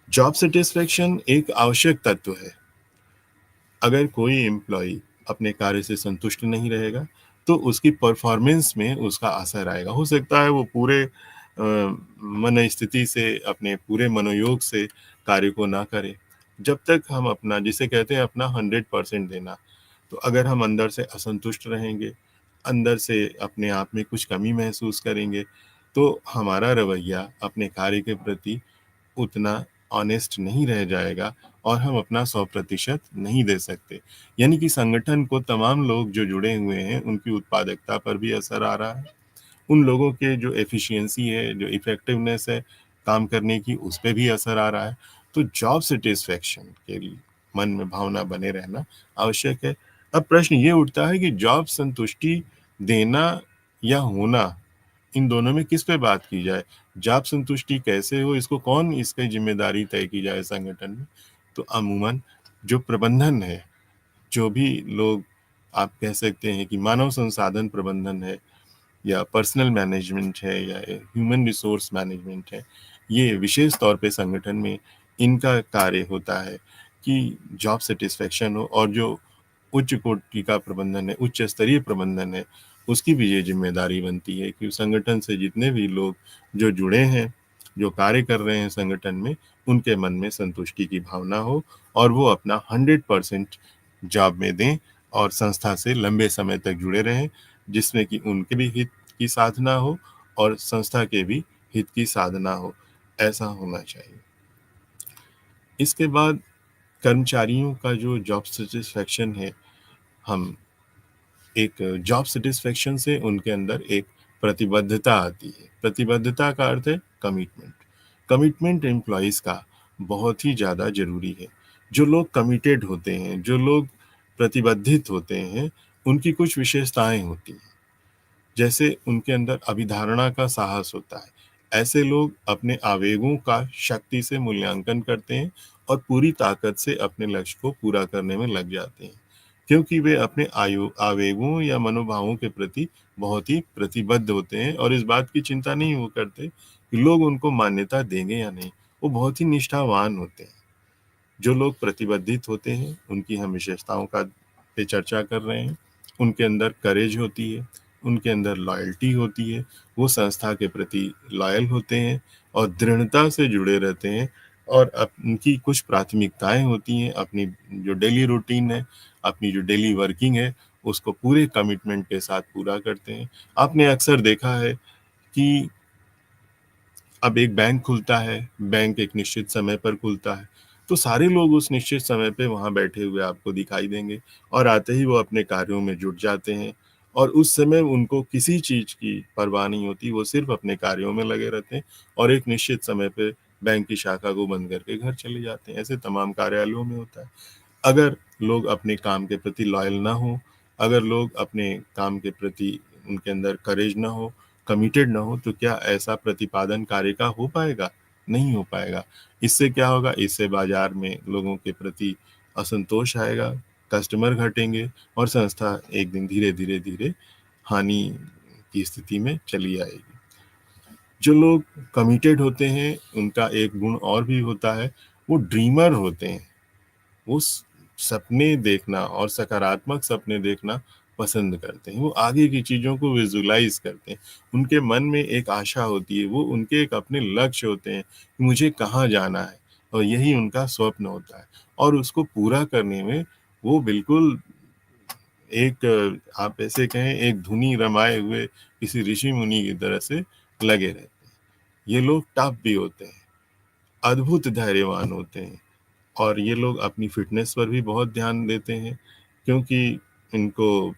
जॉब सेटिस्फेक्शन एक आवश्यक तत्व है। अगर कोई एम्प्लॉय अपने कार्य से संतुष्ट नहीं रहेगा, तो उसकी परफॉर्मेंस में उसका असर आएगा। हो सकता है वो पूरे मन स्थिति से, अपने पूरे मनोयोग से कार्य को ना करे। जब तक हम अपना, जिसे कहते हैं अपना 100% देना, तो अगर हम अंदर से असंतुष्ट रहेंगे, अंदर से अपने आप में कुछ कमी महसूस करेंगे, तो हमारा रवैया अपने कार्य के प्रति उतना ऑनेस्ट नहीं रह जाएगा और हम अपना 100% नहीं दे सकते। यानी कि संगठन को तमाम लोग जो जुड़े हुए हैं, उनकी उत्पादकता पर भी असर आ रहा है। उन लोगों के जो एफिशिएंसी है, जो इफेक्टिवनेस है काम करने की, उस पे भी असर आ रहा है। तो जॉब सेटिस्फेक्शन के लिए मन में भावना बने रहना आवश्यक है। अब प्रश्न ये उठता है कि जॉब संतुष्टि देना या होना, इन दोनों में किस पे बात की जाए? जॉब संतुष्टि कैसे हो, इसको कौन, इसकी जिम्मेदारी तय की जाए संगठन में? तो अमूमन जो प्रबंधन है, जो भी लोग, आप कह सकते हैं कि मानव संसाधन प्रबंधन है, या पर्सनल मैनेजमेंट है, या ह्यूमन रिसोर्स मैनेजमेंट है, ये विशेष तौर पे संगठन में इनका कार्य होता है कि जॉब सेटिस्फेक्शन हो। और जो उच्च कोटि का प्रबंधन है, उच्च स्तरीय प्रबंधन है, उसकी भी ये जिम्मेदारी बनती है कि संगठन से जितने भी लोग जो जुड़े हैं, जो कार्य कर रहे हैं संगठन में, उनके मन में संतुष्टि की भावना हो और वो अपना 100% जॉब में दें और संस्था से लंबे समय तक जुड़े रहें, जिसमें कि उनके भी हित की साधना हो और संस्था के भी हित की साधना हो। ऐसा होना चाहिए। इसके बाद कर्मचारियों का जो जॉब सेटिस्फेक्शन है, हम एक जॉब सेटिस्फेक्शन से उनके अंदर एक प्रतिबद्धता आती है। प्रतिबद्धता का अर्थ है कमिटमेंट। कमिटमेंट एम्प्लॉयज़ का बहुत ही ज़्यादा ज़रूरी है। जो लोग कमिटेड होते हैं, जो लोग प्रतिबद्धित होते हैं, उनकी कुछ विशेषताएं होती हैं। जैसे उनके अंदर अभिधारणा का साहस होता है। ऐसे लोग अपने आवेगों का शक्ति से मूल्यांकन करते हैं और पूरी ताकत से अपने लक्ष्य को पूरा करने में लग जाते हैं, क्योंकि वे अपने आवेगों या मनोभावों के प्रति बहुत ही प्रतिबद्ध होते हैं और इस बात की चिंता नहीं वो करते कि लोग उनको मान्यता देंगे या नहीं। वो बहुत ही निष्ठावान होते हैं। जो लोग प्रतिबद्धित होते हैं, उनकी हम विशेषताओं का पे चर्चा कर रहे हैं। उनके अंदर करेज होती है, उनके अंदर लॉयल्टी होती है, वो संस्था के प्रति लॉयल होते हैं और दृढ़ता से जुड़े रहते हैं, और उनकी कुछ प्राथमिकताएं होती हैं। अपनी जो डेली रूटीन है, अपनी जो डेली वर्किंग है, उसको पूरे कमिटमेंट के साथ पूरा करते हैं। आपने अक्सर देखा है कि अब एक बैंक खुलता है, बैंक एक निश्चित समय पर खुलता है, तो सारे लोग उस निश्चित समय पे वहाँ बैठे हुए आपको दिखाई देंगे और आते ही वो अपने कार्यों में जुट जाते हैं और उस समय उनको किसी चीज़ की परवाह नहीं होती, वो सिर्फ अपने कार्यों में लगे रहते हैं और एक निश्चित समय पे बैंक की शाखा को बंद करके घर चले जाते हैं। ऐसे तमाम कार्यालयों में होता है। अगर लोग अपने काम के प्रति लॉयल ना हो, अगर लोग अपने काम के प्रति, उनके अंदर करेज ना हो, कमिटेड ना हो, तो क्या ऐसा प्रतिपादन कार्य का हो पाएगा? नहीं हो पाएगा। इससे क्या होगा? इससे बाजार में लोगों के प्रति असंतोष आएगा, कस्टमर घटेंगे और संस्था एक दिन धीरे धीरे धीरे हानि की स्थिति में चली आएगी। जो लोग कमिटेड होते हैं, उनका एक गुण और भी होता है, वो ड्रीमर होते हैं। वो सपने देखना और सकारात्मक सपने देखना पसंद करते हैं। वो आगे की चीज़ों को विजुलाइज करते हैं। उनके मन में एक आशा होती है, वो उनके एक अपने लक्ष्य होते हैं कि मुझे कहाँ जाना है, और यही उनका स्वप्न होता है और उसको पूरा करने में वो बिल्कुल एक, आप ऐसे कहें, एक धुनी रमाए हुए किसी ऋषि मुनि की तरह से लगे रहते हैं। ये लोग टफ भी होते हैं, अद्भुत धैर्यवान होते हैं, और ये लोग अपनी फ़िटनेस पर भी बहुत ध्यान देते हैं, क्योंकि इनको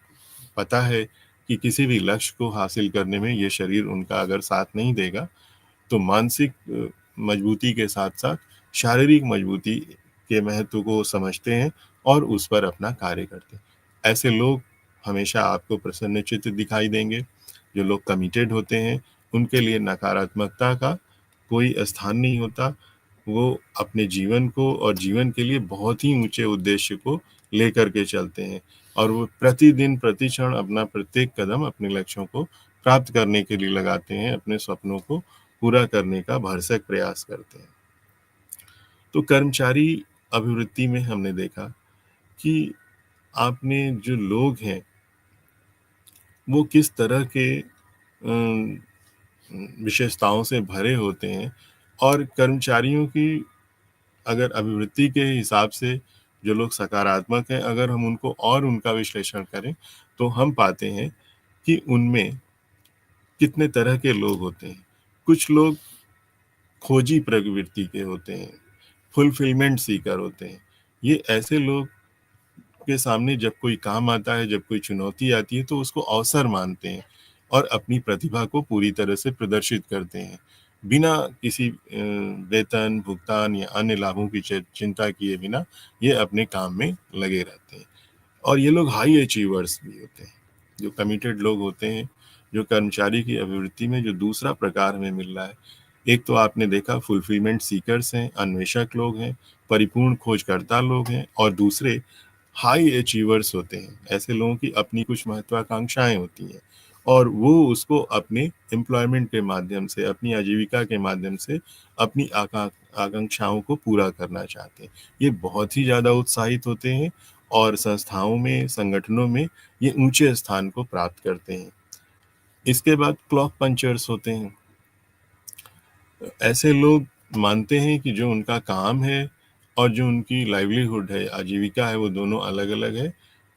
पता है कि किसी भी लक्ष्य को हासिल करने में ये शरीर उनका अगर साथ नहीं देगा, तो मानसिक मजबूती के साथ-साथ शारीरिक मजबूती के महत्व को समझते हैं और उस पर अपना कार्य करते हैं। ऐसे लोग हमेशा आपको प्रसन्नचित्त दिखाई देंगे। जो लोग कमिटेड होते हैं, उनके लिए नकारात्मकता का कोई स्थान नहीं होता। वो अपने जीवन को और जीवन के लिए बहुत ही ऊँचे उद्देश्य को लेकर के चलते हैं, और वो प्रतिदिन, प्रतिक्षण अपना प्रत्येक कदम अपने लक्ष्यों को प्राप्त करने के लिए लगाते हैं, अपने सपनों को पूरा करने का भरसक प्रयास करते हैं। तो कर्मचारी अभिवृत्ति में हमने देखा कि आपने जो लोग हैं, वो किस तरह के विशेषताओं से भरे होते हैं, और कर्मचारियों की अगर अभिवृत्ति के हिसाब से जो लोग सकारात्मक हैं, अगर हम उनको और उनका विश्लेषण करें, तो हम पाते हैं कि उनमें कितने तरह के लोग होते हैं। कुछ लोग खोजी प्रवृत्ति के होते हैं, फुलफिलमेंट सीकर होते हैं। ये ऐसे लोग के सामने जब कोई काम आता है, जब कोई चुनौती आती है, तो उसको अवसर मानते हैं और अपनी प्रतिभा को पूरी तरह से प्रदर्शित करते हैं। बिना किसी वेतन, भुगतान या अन्य लाभों की चिंता किए बिना ये अपने काम में लगे रहते हैं। और ये लोग हाई अचीवर्स भी होते हैं, जो कमिटेड लोग होते हैं, जो कर्मचारी की अभिवृत्ति में जो दूसरा प्रकार हमें मिल रहा है। एक तो आपने देखा फुलफिलमेंट सीकर्स हैं, अन्वेषक लोग हैं, परिपूर्ण खोजकर्ता लोग हैं, और दूसरे हाई अचीवर्स होते हैं। ऐसे लोगों की अपनी कुछ महत्वाकांक्षाएँ होती हैं, और वो उसको अपने एम्प्लॉयमेंट के माध्यम से, अपनी आजीविका के माध्यम से अपनी आकांक्षाओं को पूरा करना चाहते हैं। ये बहुत ही ज़्यादा उत्साहित होते हैं, और संस्थाओं में, संगठनों में ये ऊँचे स्थान को प्राप्त करते हैं। इसके बाद क्लॉक पंचर्स होते हैं। ऐसे लोग मानते हैं कि जो उनका काम है और जो उनकी लाइवलीहुड है, आजीविका है, वो दोनों अलग-अलग है,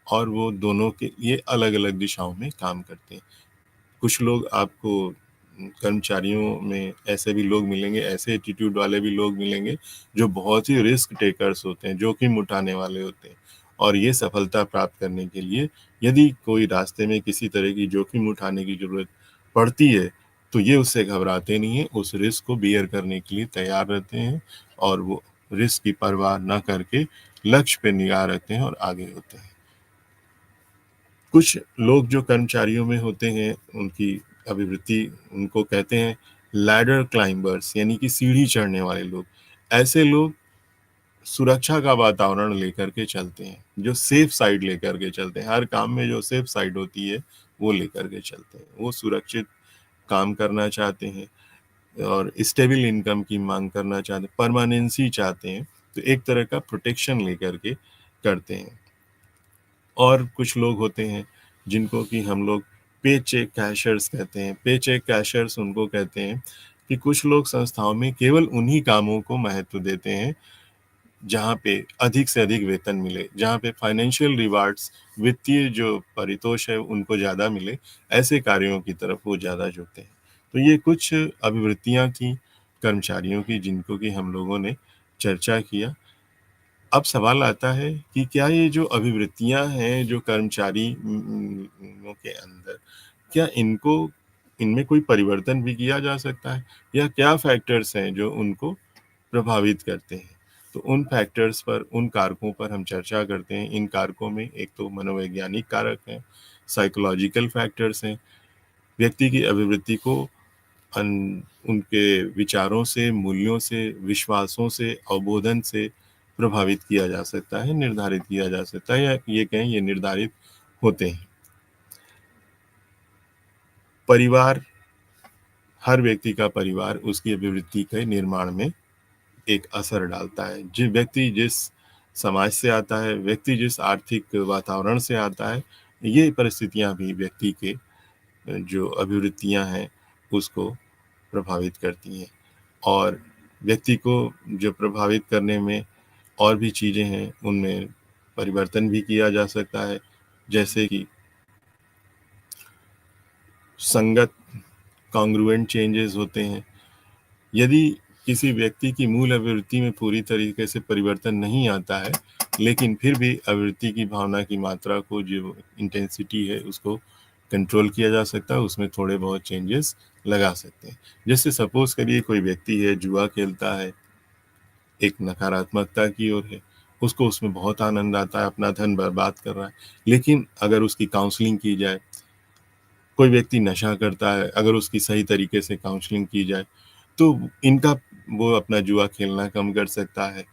और वो दोनों के लिए अलग-अलग दिशाओं में काम करते हैं। कुछ लोग आपको कर्मचारियों में ऐसे भी लोग मिलेंगे, ऐसे एटीट्यूड वाले भी लोग मिलेंगे, जो बहुत ही रिस्क टेकर्स होते हैं, जोखिम उठाने वाले होते हैं। और ये सफलता प्राप्त करने के लिए यदि कोई रास्ते में किसी तरह की जोखिम उठाने की ज़रूरत पड़ती है, तो ये उससे घबराते नहीं हैं, उस रिस्क को बियर करने के लिए तैयार रहते हैं, और वो रिस्क की परवाह ना करके लक्ष्य पे निगाह रखते हैं और आगे होते हैं। कुछ लोग जो कर्मचारियों में होते हैं, उनकी अभिवृत्ति, उनको कहते हैं लैडर क्लाइंबर्स, यानी कि सीढ़ी चढ़ने वाले लोग। ऐसे लोग सुरक्षा का वातावरण लेकर के चलते हैं, जो सेफ साइड लेकर के चलते हैं। हर काम में जो सेफ साइड होती है, वो लेकर के चलते हैं। वो सुरक्षित काम करना चाहते हैं और स्टेबल इनकम की माँग करना चाहते हैं, परमानेंसी चाहते हैं, तो एक तरह का प्रोटेक्शन लेकर के करते हैं। और कुछ लोग होते हैं जिनको कि हम लोग पे चेक कैशर्स कहते हैं। पे चेक कैशर्स उनको कहते हैं कि कुछ लोग संस्थाओं में केवल उन्हीं कामों को महत्व देते हैं जहाँ पे अधिक से अधिक वेतन मिले, जहाँ पे फाइनेंशियल रिवार्ड्स, वित्तीय जो परितोष है उनको ज़्यादा मिले, ऐसे कार्यों की तरफ वो ज़्यादा झुकते हैं। तो ये कुछ अभिवृत्तियाँ थी कर्मचारियों की, जिनको कि हम लोगों ने चर्चा किया। अब सवाल आता है कि क्या ये जो अभिवृत्तियाँ हैं जो कर्मचारी लोगों के अंदर, क्या इनमें कोई परिवर्तन भी किया जा सकता है? या क्या फैक्टर्स हैं जो उनको प्रभावित करते हैं? तो उन फैक्टर्स पर, उन कारकों पर हम चर्चा करते हैं। इन कारकों में एक तो मनोवैज्ञानिक कारक हैं, साइकोलॉजिकल फैक्टर्स हैं। व्यक्ति की अभिवृत्ति को उनके विचारों से, मूल्यों से, विश्वासों से, अवबोधन से प्रभावित किया जा सकता है, निर्धारित किया जा सकता है, या ये कहें ये निर्धारित होते हैं। परिवार, हर व्यक्ति का परिवार उसकी अभिवृत्ति के निर्माण में एक असर डालता है। व्यक्ति जिस समाज से आता है, व्यक्ति जिस आर्थिक वातावरण से आता है, ये परिस्थितियाँ भी व्यक्ति के जो अभिवृत्तियाँ हैं, उसको प्रभावित करती हैं। और व्यक्ति को जो प्रभावित करने में और भी चीज़ें हैं, उनमें परिवर्तन भी किया जा सकता है, जैसे कि संगत, कॉन्ग्रुएंट चेंजेस होते हैं। यदि किसी व्यक्ति की मूल अभिवृत्ति में पूरी तरीके से परिवर्तन नहीं आता है, लेकिन फिर भी अभिवृत्ति की भावना की मात्रा को, जो इंटेंसिटी है, उसको कंट्रोल किया जा सकता है, उसमें थोड़े बहुत चेंजेस लगा सकते हैं। जैसे सपोज करिए कोई व्यक्ति है, जुआ खेलता है, एक नकारात्मकता की ओर है, उसको उसमें बहुत आनंद आता है, अपना धन बर्बाद कर रहा है। लेकिन अगर उसकी काउंसलिंग की जाए, कोई व्यक्ति नशा करता है, अगर उसकी सही तरीके से काउंसलिंग की जाए, तो इनका वो अपना जुआ खेलना कम कर सकता है,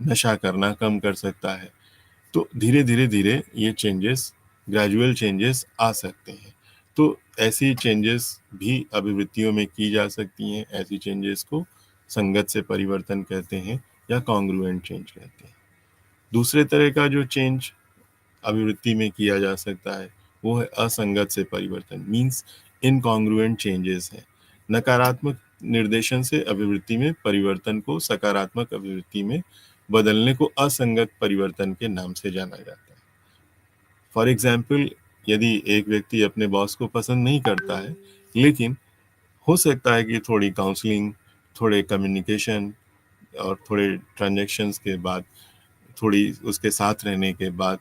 नशा करना कम कर सकता है। तो धीरे धीरे धीरे ये चेंजेस, ग्रेजुअल चेंजेस आ सकते हैं। तो ऐसी चेंजेस भी अभिवृत्तियों में की जा सकती हैं। ऐसी चेंजेस को संगत से परिवर्तन कहते हैं या कॉन्ग्रुएंट चेंज कहते हैं। दूसरे तरह का जो चेंज अभिवृत्ति में किया जा सकता है वो है असंगत से परिवर्तन, मीन्स इनकॉन्ग्रुएंट चेंजेस है। नकारात्मक निर्देशन से अभिवृत्ति में परिवर्तन को सकारात्मक अभिवृत्ति में बदलने को असंगत परिवर्तन के नाम से जाना जाता है। फॉर एग्जाम्पल, यदि एक व्यक्ति अपने बॉस को पसंद नहीं करता है, लेकिन हो सकता है कि थोड़ी काउंसलिंग, थोड़े कम्युनिकेशन और थोड़े ट्रांजैक्शंस के बाद, थोड़ी उसके साथ रहने के बाद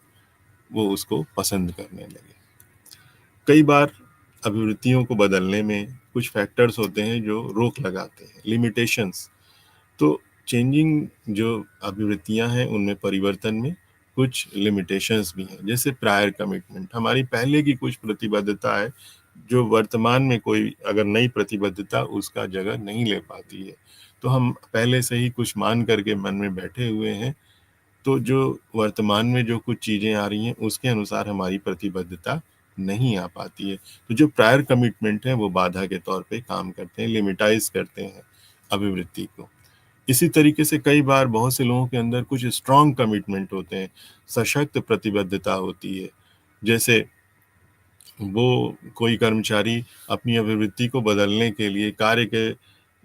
वो उसको पसंद करने लगे। कई बार अभिवृत्तियों को बदलने में कुछ फैक्टर्स होते हैं जो रोक लगाते हैं, लिमिटेशंस। तो चेंजिंग जो अभिवृत्तियां हैं उनमें परिवर्तन में कुछ लिमिटेशंस भी हैं, जैसे प्रायर कमिटमेंट, हमारी पहले की कुछ प्रतिबद्धता है जो वर्तमान में कोई अगर नई प्रतिबद्धता उसका जगह नहीं ले पाती है। तो हम पहले से ही कुछ मान करके मन में बैठे हुए हैं, तो जो वर्तमान में जो कुछ चीज़ें आ रही हैं उसके अनुसार हमारी प्रतिबद्धता नहीं आ पाती है। तो जो प्रायर कमिटमेंट है वो बाधा के तौर पे काम करते हैं, लिमिटाइज करते हैं अभिवृत्ति को। इसी तरीके से कई बार बहुत से लोगों के अंदर कुछ स्ट्रॉन्ग कमिटमेंट होते हैं, सशक्त प्रतिबद्धता होती है। जैसे वो कोई कर्मचारी अपनी अभिवृत्ति को बदलने के लिए, कार्य के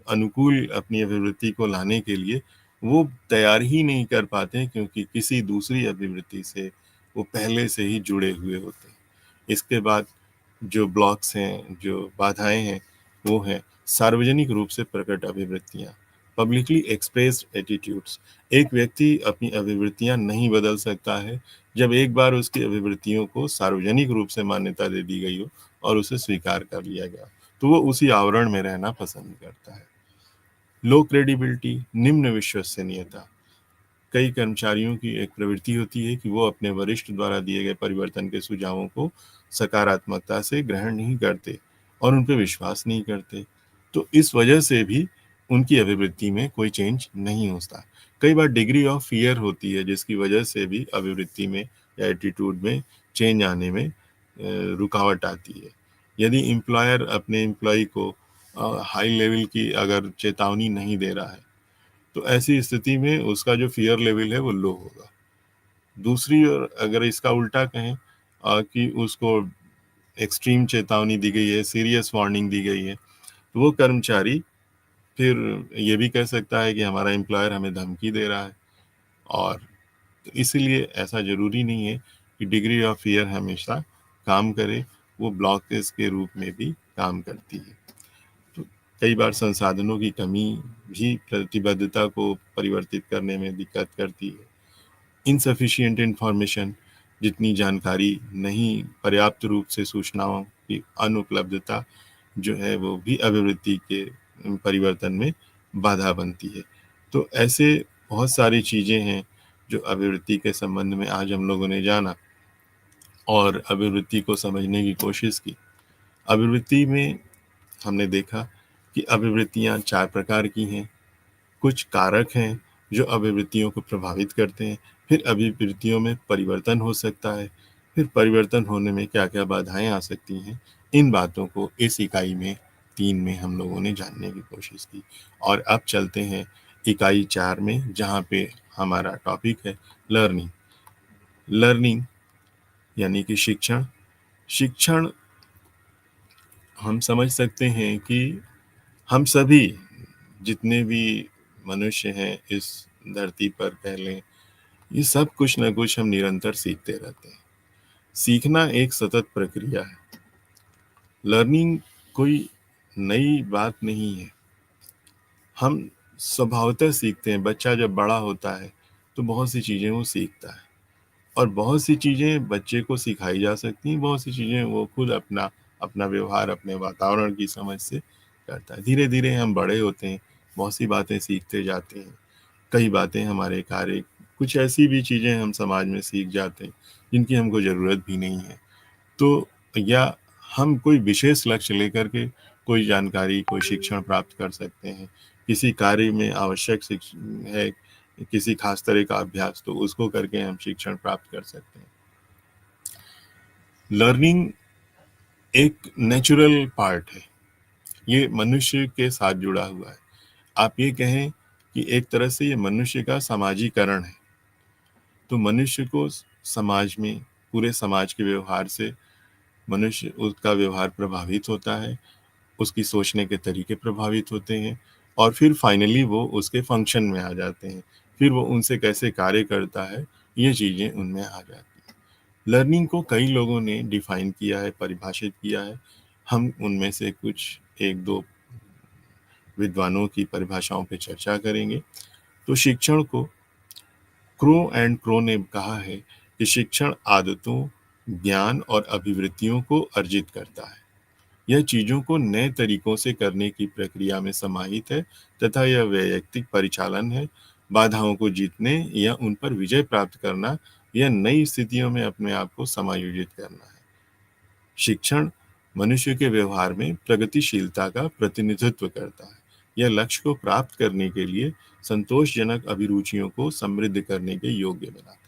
अनुकूल अपनी अभिवृत्ति को लाने के लिए वो तैयार ही नहीं कर पाते, क्योंकि किसी दूसरी अभिवृत्ति से वो पहले से ही जुड़े हुए होते हैं। इसके बाद जो ब्लॉक्स हैं, जो बाधाएं हैं, वो हैं सार्वजनिक रूप से प्रकट अभिवृत्तियां, पब्लिकली एक्सप्रेस्ड एटीट्यूड्स। एक व्यक्ति अपनी अभिवृत्तियां नहीं बदल सकता है जब एक बार उसकी अभिवृत्तियों को सार्वजनिक रूप से मान्यता दे दी गई हो और उसे स्वीकार कर लिया गया, तो वो उसी आवरण में रहना पसंद करता है। लो क्रेडिबिलिटी, निम्न विश्वसनीयता। कई कर्मचारियों की एक प्रवृत्ति होती है कि वो अपने वरिष्ठ द्वारा दिए गए परिवर्तन के सुझावों को सकारात्मकता से ग्रहण नहीं करते और उन पर विश्वास नहीं करते। तो इस वजह से भी उनकी अभिवृत्ति में कोई चेंज नहीं होता। कई बार डिग्री ऑफ फियर होती है जिसकी वजह से भी अभिवृत्ति में या एटीट्यूड में चेंज आने में रुकावट आती है। यदि एम्प्लॉयर अपने एम्प्लॉय को हाई लेवल की अगर चेतावनी नहीं दे रहा है, तो ऐसी स्थिति में उसका जो फियर लेवल है वो लो होगा। दूसरी ओर अगर इसका उल्टा कहें कि उसको एक्सट्रीम चेतावनी दी गई है, सीरियस वार्निंग दी गई है, तो वो कर्मचारी फिर ये भी कह सकता है कि हमारा एम्प्लॉयर हमें धमकी दे रहा है। और इसीलिए ऐसा ज़रूरी नहीं है कि डिग्री ऑफ फियर हमेशा काम करे, वो ब्लॉकेज के रूप में भी काम करती है। तो कई बार संसाधनों की कमी भी प्रतिबद्धता को परिवर्तित करने में दिक्कत करती है। इनसफिशिएंट इंफॉर्मेशन, जितनी जानकारी नहीं, पर्याप्त रूप से सूचनाओं की अनुपलब्धता जो है वो भी अभिवृत्ति के परिवर्तन में बाधा बनती है। तो ऐसे बहुत सारी चीज़ें हैं जो अभिवृत्ति के संबंध में आज हम लोगों ने जाना और अभिवृत्ति को समझने की कोशिश की। अभिवृत्ति में हमने देखा कि अभिवृत्तियाँ 4 प्रकार की हैं। कुछ कारक हैं जो अभिवृत्तियों को प्रभावित करते हैं, फिर अभिवृत्तियों में परिवर्तन हो सकता है, फिर परिवर्तन होने में क्या-क्या बाधाएँ आ सकती हैं। इन बातों को इस इकाई में 3 में हम लोगों ने जानने की कोशिश की। और अब चलते हैं इकाई 4 में, जहाँ पे हमारा टॉपिक है लर्निंग। लर्निंग यानी कि शिक्षण। शिक्षण हम समझ सकते हैं कि हम सभी जितने भी मनुष्य हैं इस धरती पर कह लें, ये सब कुछ ना कुछ हम निरंतर सीखते रहते हैं। सीखना एक सतत प्रक्रिया है। लर्निंग कोई नई बात नहीं है। हम स्वभावतः सीखते हैं। बच्चा जब बड़ा होता है तो बहुत सी चीज़ें वो सीखता है, और बहुत सी चीज़ें बच्चे को सिखाई जा सकती हैं, बहुत सी चीज़ें वो खुद अपना अपना व्यवहार अपने वातावरण की समझ से करता है। धीरे धीरे हम बड़े होते हैं, बहुत सी बातें सीखते जाते हैं। कई बातें हमारे कार्य, कुछ ऐसी भी चीज़ें हम समाज में सीख जाते हैं जिनकी हमको ज़रूरत भी नहीं है। तो या हम कोई विशेष लक्ष्य लेकर के कोई जानकारी, कोई शिक्षण प्राप्त कर सकते हैं। किसी कार्य में आवश्यक है किसी खास तरह का अभ्यास, तो उसको करके हम शिक्षण प्राप्त कर सकते हैं। लर्निंग एक नेचुरल पार्ट है, ये मनुष्य के साथ जुड़ा हुआ है। आप ये कहें कि एक तरह से ये मनुष्य का सामाजीकरण है। तो मनुष्य को समाज में, पूरे समाज के व्यवहार से मनुष्य, उसका व्यवहार प्रभावित होता है, उसकी सोचने के तरीके प्रभावित होते हैं, और फिर फाइनली वो उसके फंक्शन में आ जाते हैं। फिर वो उनसे कैसे कार्य करता है, ये चीज़ें उनमें आ जाती हैं। लर्निंग को कई लोगों ने डिफाइन किया है, परिभाषित किया है। हम उनमें से कुछ एक दो विद्वानों की परिभाषाओं पे चर्चा करेंगे। तो शिक्षण को क्रो एंड क्रो ने कहा है कि शिक्षण आदतों, ज्ञान और अभिवृत्तियों को अर्जित करता है। यह चीजों को नए तरीकों से करने की प्रक्रिया में समाहित है, तथा यह वैयक्तिक परिचालन है। बाधाओं को जीतने या उन पर विजय प्राप्त करना, या नई स्थितियों में अपने आप को समायोजित करना है। शिक्षण मनुष्य के व्यवहार में प्रगतिशीलता का प्रतिनिधित्व करता है। यह लक्ष्य को प्राप्त करने के लिए संतोषजनक अभिरुचियों को समृद्ध करने के योग्य बनाता है।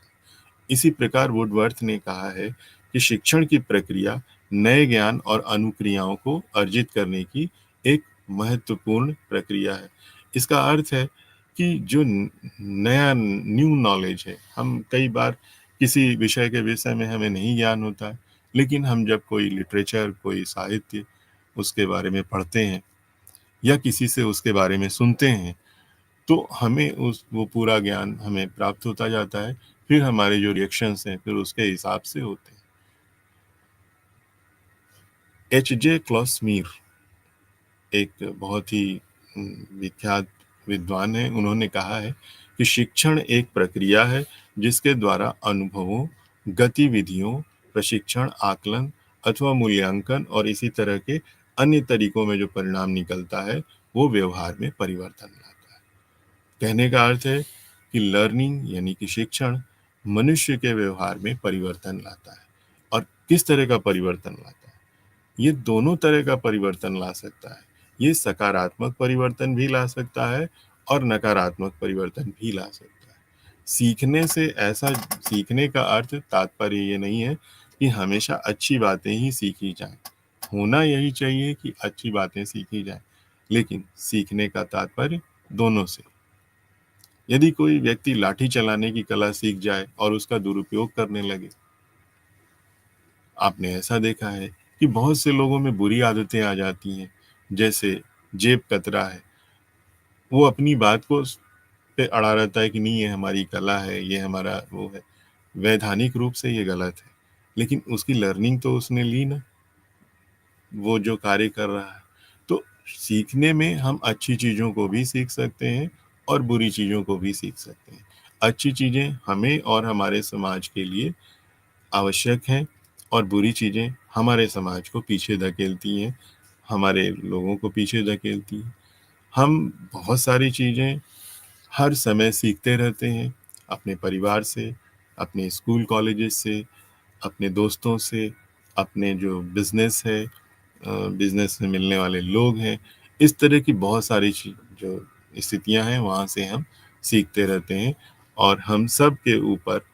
इसी प्रकार वुडवर्थ ने कहा है कि शिक्षण की प्रक्रिया नए ज्ञान और अनुक्रियाओं को अर्जित करने की एक महत्वपूर्ण प्रक्रिया है। इसका अर्थ है कि जो नया न्यू नॉलेज है, हम कई बार किसी विषय के विषय में हमें नहीं ज्ञान होता है, लेकिन हम जब कोई लिटरेचर, कोई साहित्य उसके बारे में पढ़ते हैं या किसी से उसके बारे में सुनते हैं, तो हमें उस वो पूरा ज्ञान हमें प्राप्त होता जाता है। फिर हमारे जो रिएक्शंस हैं फिर उसके हिसाब से होते हैं। एच.जे. क्लॉसमीर एक बहुत ही विख्यात विद्वान है। उन्होंने कहा है कि शिक्षण एक प्रक्रिया है जिसके द्वारा अनुभवों, गतिविधियों, प्रशिक्षण, आकलन अथवा मूल्यांकन और इसी तरह के अन्य तरीकों में जो परिणाम निकलता है वो व्यवहार में परिवर्तन लाता है। कहने का अर्थ है कि लर्निंग यानी कि शिक्षण मनुष्य के व्यवहार में परिवर्तन लाता है। और किस तरह का परिवर्तन लाता है? ये दोनों तरह का परिवर्तन ला सकता है। ये सकारात्मक परिवर्तन भी ला सकता है और नकारात्मक परिवर्तन भी ला सकता है। सीखने से ऐसा, सीखने का अर्थ तात्पर्य ये नहीं है कि हमेशा अच्छी बातें ही सीखी जाएं। होना यही चाहिए कि अच्छी बातें सीखी जाएं, लेकिन सीखने का तात्पर्य दोनों से। यदि कोई व्यक्ति लाठी चलाने की कला सीख जाए और उसका दुरुपयोग करने लगे, आपने ऐसा देखा है कि बहुत से लोगों में बुरी आदतें आ जाती हैं, जैसे जेब कतरा है। वो अपनी बात को पे अड़ा रहता है कि नहीं, ये हमारी कला है, ये हमारा वो है। वैधानिक रूप से ये गलत है, लेकिन उसकी लर्निंग तो उसने ली ना, वो जो कार्य कर रहा है। तो सीखने में हम अच्छी चीज़ों को भी सीख सकते हैं और बुरी चीज़ों को भी सीख सकते हैं। अच्छी चीज़ें हमें और हमारे समाज के लिए आवश्यक हैं, और बुरी चीज़ें हमारे समाज को पीछे धकेलती हैं, हमारे लोगों को पीछे धकेलती हैं। हम बहुत सारी चीज़ें हर समय सीखते रहते हैं, अपने परिवार से, अपने स्कूल कॉलेजेस से, अपने दोस्तों से, अपने जो बिज़नेस है, बिज़नेस में मिलने वाले लोग हैं। इस तरह की बहुत सारी जो स्थितियां हैं वहाँ से हम सीखते रहते हैं, और हम सब के ऊपर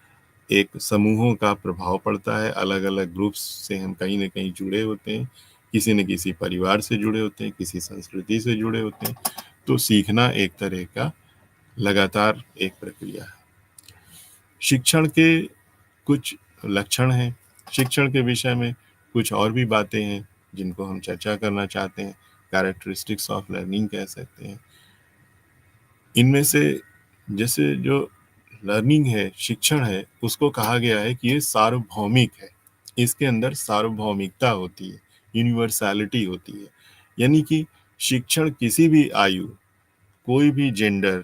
एक समूहों का प्रभाव पड़ता है। अलग अलग ग्रुप्स से हम कहीं न कहीं जुड़े होते हैं, किसी न किसी परिवार से जुड़े होते हैं, किसी संस्कृति से जुड़े होते हैं। तो सीखना एक तरह का लगातार एक प्रक्रिया है। शिक्षण के कुछ लक्षण हैं, शिक्षण के विषय में कुछ और भी बातें हैं जिनको हम चर्चा करना चाहते हैं। कैरेक्टरिस्टिक्स ऑफ लर्निंग कह सकते हैं। इनमें से जैसे जो लर्निंग है, शिक्षण है, उसको कहा गया है कि ये सार्वभौमिक है। इसके अंदर सार्वभौमिकता होती है, यूनिवर्सैलिटी होती है। यानी कि शिक्षण किसी भी आयु, कोई भी जेंडर,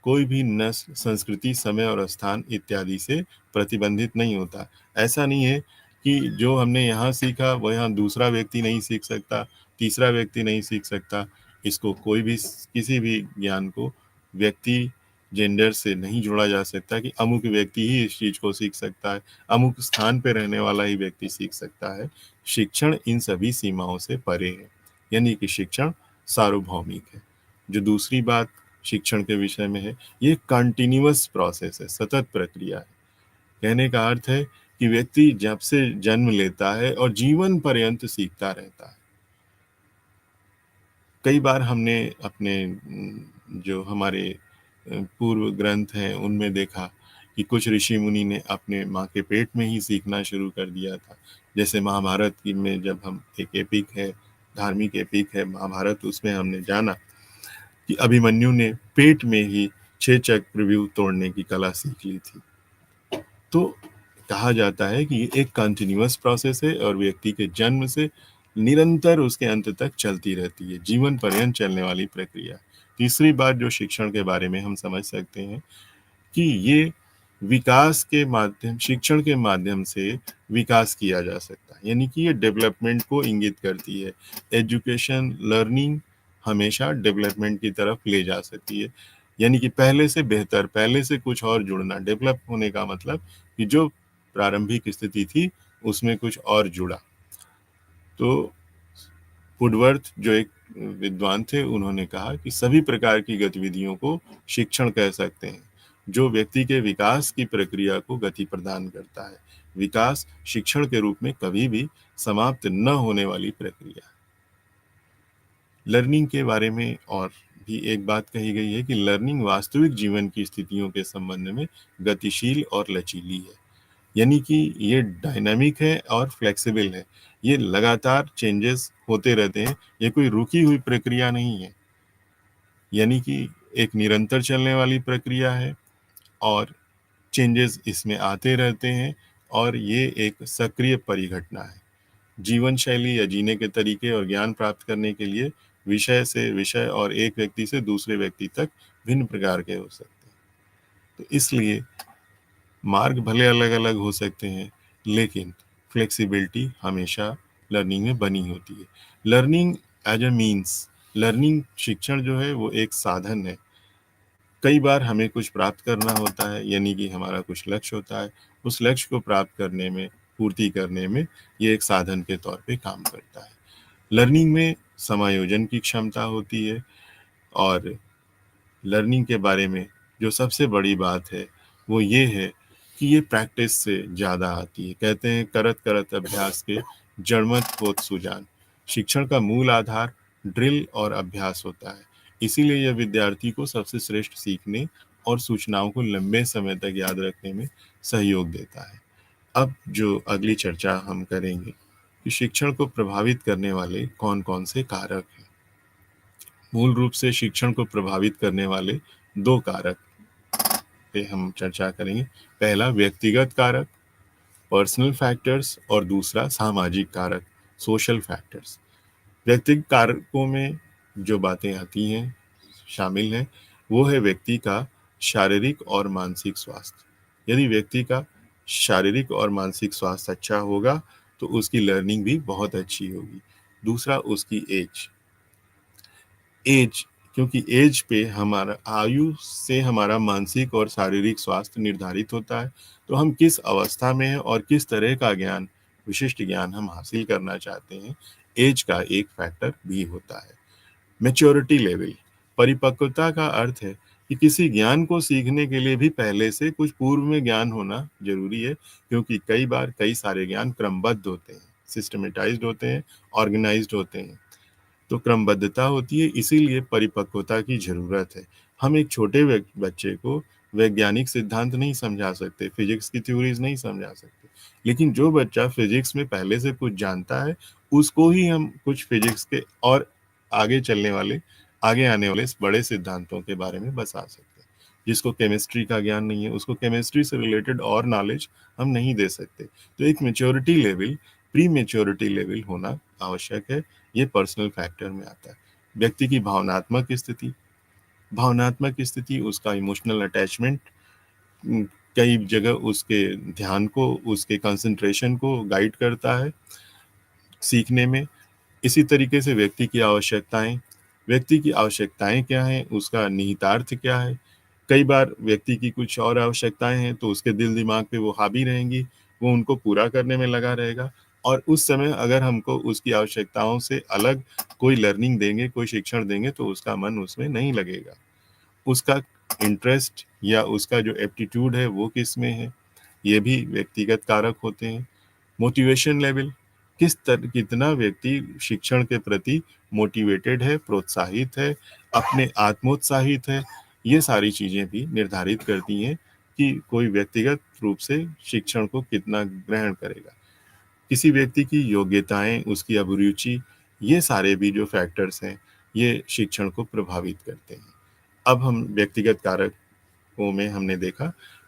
कोई भी नस्ल, संस्कृति, समय और स्थान इत्यादि से प्रतिबंधित नहीं होता। ऐसा नहीं है कि जो हमने यहाँ सीखा वो यहाँ दूसरा व्यक्ति नहीं सीख सकता, तीसरा व्यक्ति नहीं सीख सकता। इसको कोई भी किसी भी ज्ञान को व्यक्ति जेंडर से नहीं जोड़ा जा सकता कि अमुक व्यक्ति ही इस चीज को सीख सकता है, अमुक स्थान पे रहने वाला ही व्यक्ति सीख सकता है। शिक्षण इन सभी सीमाओं से परे है, यानी कि शिक्षण सार्वभौमिक है। जो दूसरी बात शिक्षण के विषय में है, ये कंटिन्यूअस प्रोसेस है, सतत प्रक्रिया है। कहने का अर्थ है कि व्यक्ति जब से जन्म लेता है और जीवन पर्यंत सीखता रहता है। कई बार हमने अपने जो हमारे पूर्व ग्रंथ हैं उनमें देखा कि कुछ ऋषि मुनि ने अपने माँ के पेट में ही सीखना शुरू कर दिया था। जैसे महाभारत की में जब हम एक एपिक है, धार्मिक एपिक है महाभारत, उसमें हमने जाना कि अभिमन्यु ने पेट में ही 6 चक्रव्यूह तोड़ने की कला सीख ली थी। तो कहा जाता है कि ये एक कंटिन्यूअस प्रोसेस है और व्यक्ति के जन्म से निरंतर उसके अंत तक चलती रहती है, जीवन पर्यंत चलने वाली प्रक्रिया। तीसरी बात जो शिक्षण के बारे में हम समझ सकते हैं कि ये विकास के माध्यम, शिक्षण के माध्यम से विकास किया जा सकता है, यानी कि ये डेवलपमेंट को इंगित करती है। एजुकेशन, लर्निंग हमेशा डेवलपमेंट की तरफ ले जा सकती है, यानी कि पहले से बेहतर, पहले से कुछ और जुड़ना। डेवलप होने का मतलब कि जो प्रारंभिक स्थिति थी उसमें कुछ और जुड़ा। तो वुडवर्थ जो एक विद्वान थे, उन्होंने कहा कि सभी प्रकार की गतिविधियों को शिक्षण कह सकते हैं जो व्यक्ति के विकास की प्रक्रिया को गति प्रदान करता है। विकास शिक्षण के रूप में कभी भी समाप्त न होने वाली प्रक्रिया। लर्निंग के बारे में और भी एक बात कही गई है कि लर्निंग वास्तविक जीवन की स्थितियों के संबंध में गतिशील और लचीली है, यानी कि ये डायनामिक है और फ्लेक्सिबल है। ये लगातार चेंजेस होते रहते हैं, ये कोई रुकी हुई प्रक्रिया नहीं है, यानी कि एक निरंतर चलने वाली प्रक्रिया है और चेंजेस इसमें आते रहते हैं और ये एक सक्रिय परिघटना है। जीवन शैली या जीने के तरीके और ज्ञान प्राप्त करने के लिए विषय से विषय और एक व्यक्ति से दूसरे व्यक्ति तक भिन्न प्रकार के हो सकते हैं। तो इसलिए मार्ग भले अलग अलग हो सकते हैं, लेकिन फ्लेक्सिबिलिटी हमेशा लर्निंग में बनी होती है। Learning as a means, learning शिक्षण जो है वो एक साधन है। कई बार हमें कुछ प्राप्त करना होता है, यानी कि हमारा कुछ लक्ष्य होता है, उस लक्ष्य को प्राप्त करने में, पूर्ति करने में ये एक साधन के तौर पे काम करता है। लर्निंग में समायोजन की क्षमता होती है और लर्निंग के बारे में जो सबसे बड़ी बात है वो ये है कि ये प्रैक्टिस से ज़्यादा आती है। कहते हैं करत करत अभ्यास के जड़मत होत सुजान। शिक्षण का मूल आधार ड्रिल और अभ्यास होता है, इसीलिए यह विद्यार्थी को सबसे श्रेष्ठ सीखने और सूचनाओं को लंबे समय तक याद रखने में सहयोग देता है। अब जो अगली चर्चा हम करेंगे कि शिक्षण को प्रभावित करने वाले कौन कौन से कारक हैं। मूल रूप से शिक्षण को प्रभावित करने वाले 2 कारक पे हम चर्चा करेंगे। पहला व्यक्तिगत कारक, पर्सनल फैक्टर्स, और दूसरा सामाजिक कारक, सोशल फैक्टर्स। व्यक्तिगत कारकों में जो बातें आती हैं, शामिल हैं, वो है व्यक्ति का शारीरिक और मानसिक स्वास्थ्य। यदि व्यक्ति का शारीरिक और मानसिक स्वास्थ्य अच्छा होगा तो उसकी लर्निंग भी बहुत अच्छी होगी। दूसरा उसकी एज, एज क्योंकि एज पे हमारा, आयु से हमारा मानसिक और शारीरिक स्वास्थ्य निर्धारित होता है। तो हम किस अवस्था में हैं और किस तरह का ज्ञान, विशिष्ट ज्ञान हम हासिल करना चाहते हैं, एज का एक फैक्टर भी होता है। मैच्योरिटी लेवल, परिपक्वता का अर्थ है कि किसी ज्ञान को सीखने के लिए भी पहले से कुछ पूर्व में ज्ञान होना जरूरी है, क्योंकि कई बार कई सारे ज्ञान क्रमबद्ध होते हैं, सिस्टमेटाइज्ड होते हैं, ऑर्गेनाइज्ड होते हैं। तो क्रमबद्धता होती है, इसीलिए परिपक्वता की जरूरत है। हम एक छोटे बच्चे को वैज्ञानिक सिद्धांत नहीं समझा सकते, फिजिक्स की थ्योरीज नहीं समझा सकते, लेकिन जो बच्चा फिजिक्स में पहले से कुछ जानता है उसको ही हम कुछ फिजिक्स के और आगे चलने वाले, आगे आने वाले बड़े सिद्धांतों के बारे में बता सकते हैं। जिसको केमिस्ट्री का ज्ञान नहीं है उसको केमिस्ट्री से रिलेटेड और नॉलेज हम नहीं दे सकते। तो एक maturity level, pre maturity level होना आवश्यक है, ये पर्सनल फैक्टर में आता है। व्यक्ति की भावनात्मक स्थिति, उसका इमोशनल अटैचमेंट उम, कई जगह उसके ध्यान को, उसके कंसंट्रेशन को गाइड करता है सीखने में। इसी तरीके से व्यक्ति की आवश्यकताएँ क्या हैं, उसका निहितार्थ क्या है? कई बार व्यक्ति की कुछ और आवश्यकताएँ हैं, तो उसके दिल-दिमाग पे वो हावी रहेंगी, वो उनको पूरा करने में लगा रहेगा और उस समय अगर हमको उसकी आवश्यकताओं से अलग कोई लर्निंग देंगे, कोई शिक्षण देंगे, तो उसका मन उसमें नहीं लगेगा। उसका इंटरेस्ट या उसका जो एप्टीट्यूड है, वो किसमें है, ये भी व्यक्तिगत कारक होते हैं। मोटिवेशन लेवल, कितना व्यक्ति शिक्षण के प्रति मोटिवेटेड है, प्रोत्साहित है, अपने आत्मोत्साहित है, ये सारी चीज़ें भी निर्धारित करती हैं कि कोई व्यक्तिगत रूप से शिक्षण को कितना ग्रहण करेगा। किसी व्यक्ति की योग्यताएँ, उसकी अभिरुचि, ये सारे भी जो फैक्टर्स हैं, ये शिक्षण को प्रभावित करते हैं। अब हम व्यक्तिगत कारकों में हमने देखा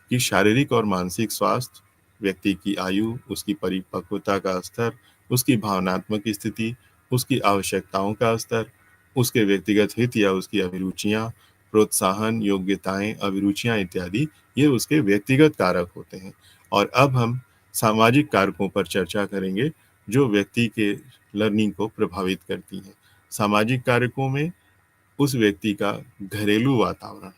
कि शारीरिक और मानसिक स्वास्थ्य, व्यक्ति की आयु, उसकी परिपक्वता का स्तर, उसकी भावनात्मक स्थिति, उसकी आवश्यकताओं का स्तर, उसके व्यक्तिगत हित या उसकी अभिरुचियाँ, प्रोत्साहन, योग्यताएँ, अभिरुचियाँ इत्यादि, ये उसके व्यक्तिगत कारक होते हैं। और अब हम सामाजिक कारकों पर चर्चा करेंगे, जो व्यक्ति के लर्निंग को प्रभावित करती हैं। सामाजिक कारकों में उस व्यक्ति का घरेलू वातावरण,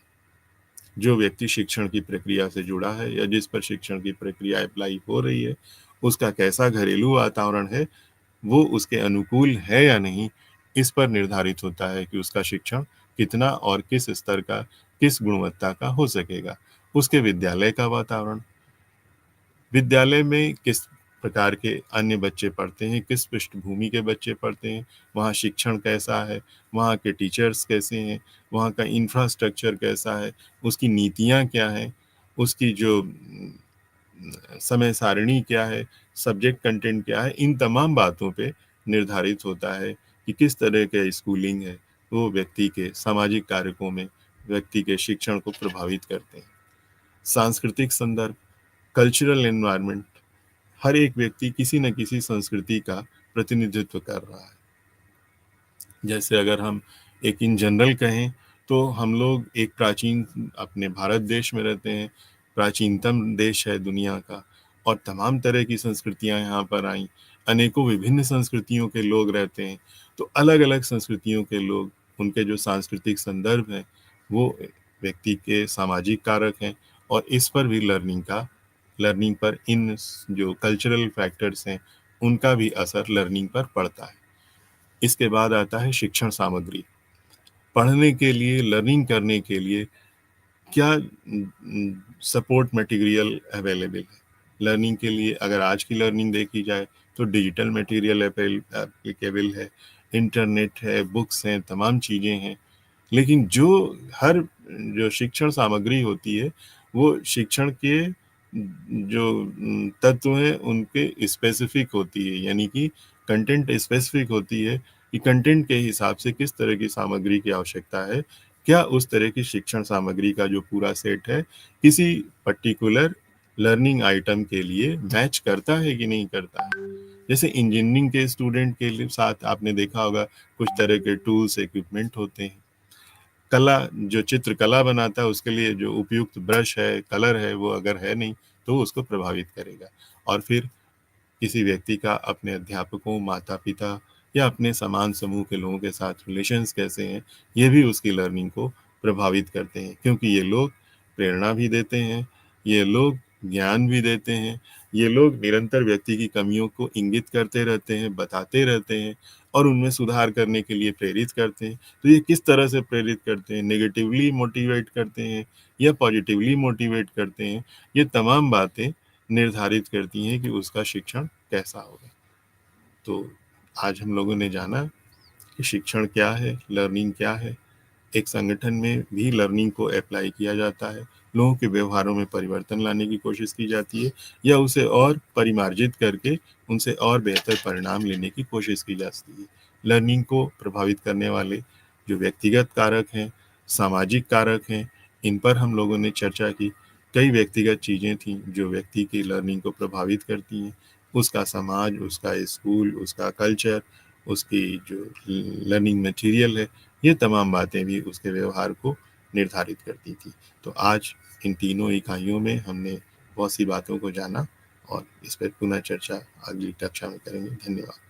जो व्यक्ति शिक्षण की प्रक्रिया से जुड़ा है या जिस पर शिक्षण की प्रक्रिया अप्लाई हो रही है, उसका कैसा घरेलू वातावरण है, वो उसके अनुकूल है या नहीं, इस पर निर्धारित होता है कि उसका शिक्षण कितना और किस स्तर का, किस गुणवत्ता का हो सकेगा। उसके विद्यालय का वातावरण, विद्यालय में किस प्रकार के अन्य बच्चे पढ़ते हैं, किस पृष्ठभूमि के बच्चे पढ़ते हैं, वहाँ शिक्षण कैसा है, वहाँ के टीचर्स कैसे हैं, वहाँ का इंफ्रास्ट्रक्चर कैसा है, उसकी नीतियाँ क्या हैं, उसकी जो समय सारिणी क्या है, सब्जेक्ट कंटेंट क्या है, इन तमाम बातों पे निर्धारित होता है कि किस तरह का स्कूलिंग है, वो व्यक्ति के सामाजिक कारकों में व्यक्ति के शिक्षण को प्रभावित करते हैं। सांस्कृतिक संदर्भ, कल्चरल एनवायरनमेंट, हर एक व्यक्ति किसी न किसी संस्कृति का प्रतिनिधित्व कर रहा है। जैसे अगर हम एक इन जनरल कहें, तो हम लोग एक प्राचीन अपने भारत देश में रहते हैं, प्राचीनतम देश है दुनिया का और तमाम तरह की संस्कृतियाँ यहाँ पर आईं, अनेकों विभिन्न संस्कृतियों के लोग रहते हैं, तो अलग-अलग संस्कृतियों के लोग, उनके जो सांस्कृतिक संदर्भ हैं, वो व्यक्ति के सामाजिक कारक हैं और इस पर भी लर्निंग पर इन जो कल्चरल फैक्टर्स हैं, उनका भी असर लर्निंग पर पड़ता है। इसके बाद आता है शिक्षण सामग्री। पढ़ने के लिए, लर्निंग करने के लिए क्या सपोर्ट मटेरियल अवेलेबल है। लर्निंग के लिए अगर आज की लर्निंग देखी जाए तो डिजिटल मटेरियल एप्लीकेबल है, इंटरनेट है, बुक्स हैं, तमाम चीज़ें हैं। लेकिन जो शिक्षण सामग्री होती है, वो शिक्षण के जो तत्व हैं उनके स्पेसिफिक होती है, यानी कि कंटेंट स्पेसिफिक होती है कि कंटेंट के हिसाब से किस तरह की सामग्री की आवश्यकता है, क्या उस तरह की शिक्षण सामग्री का जो पूरा सेट है किसी पर्टिकुलर लर्निंग आइटम के लिए मैच करता है कि नहीं करता है। जैसे इंजीनियरिंग के स्टूडेंट के लिए साथ आपने देखा होगा कुछ तरह के टूल्स इक्विपमेंट होते हैं। कला, जो चित्रकला बनाता है उसके लिए जो उपयुक्त ब्रश है, कलर है, वो अगर है नहीं तो उसको प्रभावित करेगा। और फिर किसी व्यक्ति का अपने अध्यापकों, माता-पिता या अपने समान समूह के लोगों के साथ रिलेशंस कैसे हैं, ये भी उसकी लर्निंग को प्रभावित करते हैं क्योंकि ये लोग प्रेरणा भी देते हैं, ये लोग ज्ञान भी देते हैं, ये लोग निरंतर व्यक्ति की कमियों को इंगित करते रहते हैं, बताते रहते हैं और उनमें सुधार करने के लिए प्रेरित करते हैं। तो ये किस तरह से प्रेरित करते हैं, नेगेटिवली मोटिवेट करते हैं या पॉजिटिवली मोटिवेट करते हैं, ये तमाम बातें निर्धारित करती हैं कि उसका शिक्षण कैसा होगा। तो आज हम लोगों ने जाना कि शिक्षण क्या है, लर्निंग क्या है। एक संगठन में भी लर्निंग को अप्लाई किया जाता है, लोगों के व्यवहारों में परिवर्तन लाने की कोशिश की जाती है या उसे और परिमार्जित करके उनसे और बेहतर परिणाम लेने की कोशिश की जाती है। लर्निंग को प्रभावित करने वाले जो व्यक्तिगत कारक हैं, सामाजिक कारक हैं, इन पर हम लोगों ने चर्चा की। कई व्यक्तिगत चीज़ें थीं जो व्यक्ति की लर्निंग को प्रभावित करती हैं, उसका समाज, उसका स्कूल, उसका कल्चर, उसकी जो लर्निंग मटेरियल है, ये तमाम बातें भी उसके व्यवहार को निर्धारित करती थी। तो आज इन तीनों इकाइयों में हमने बहुत सी बातों को जाना और इस पर पुनः चर्चा अगली कक्षा में करेंगे। धन्यवाद।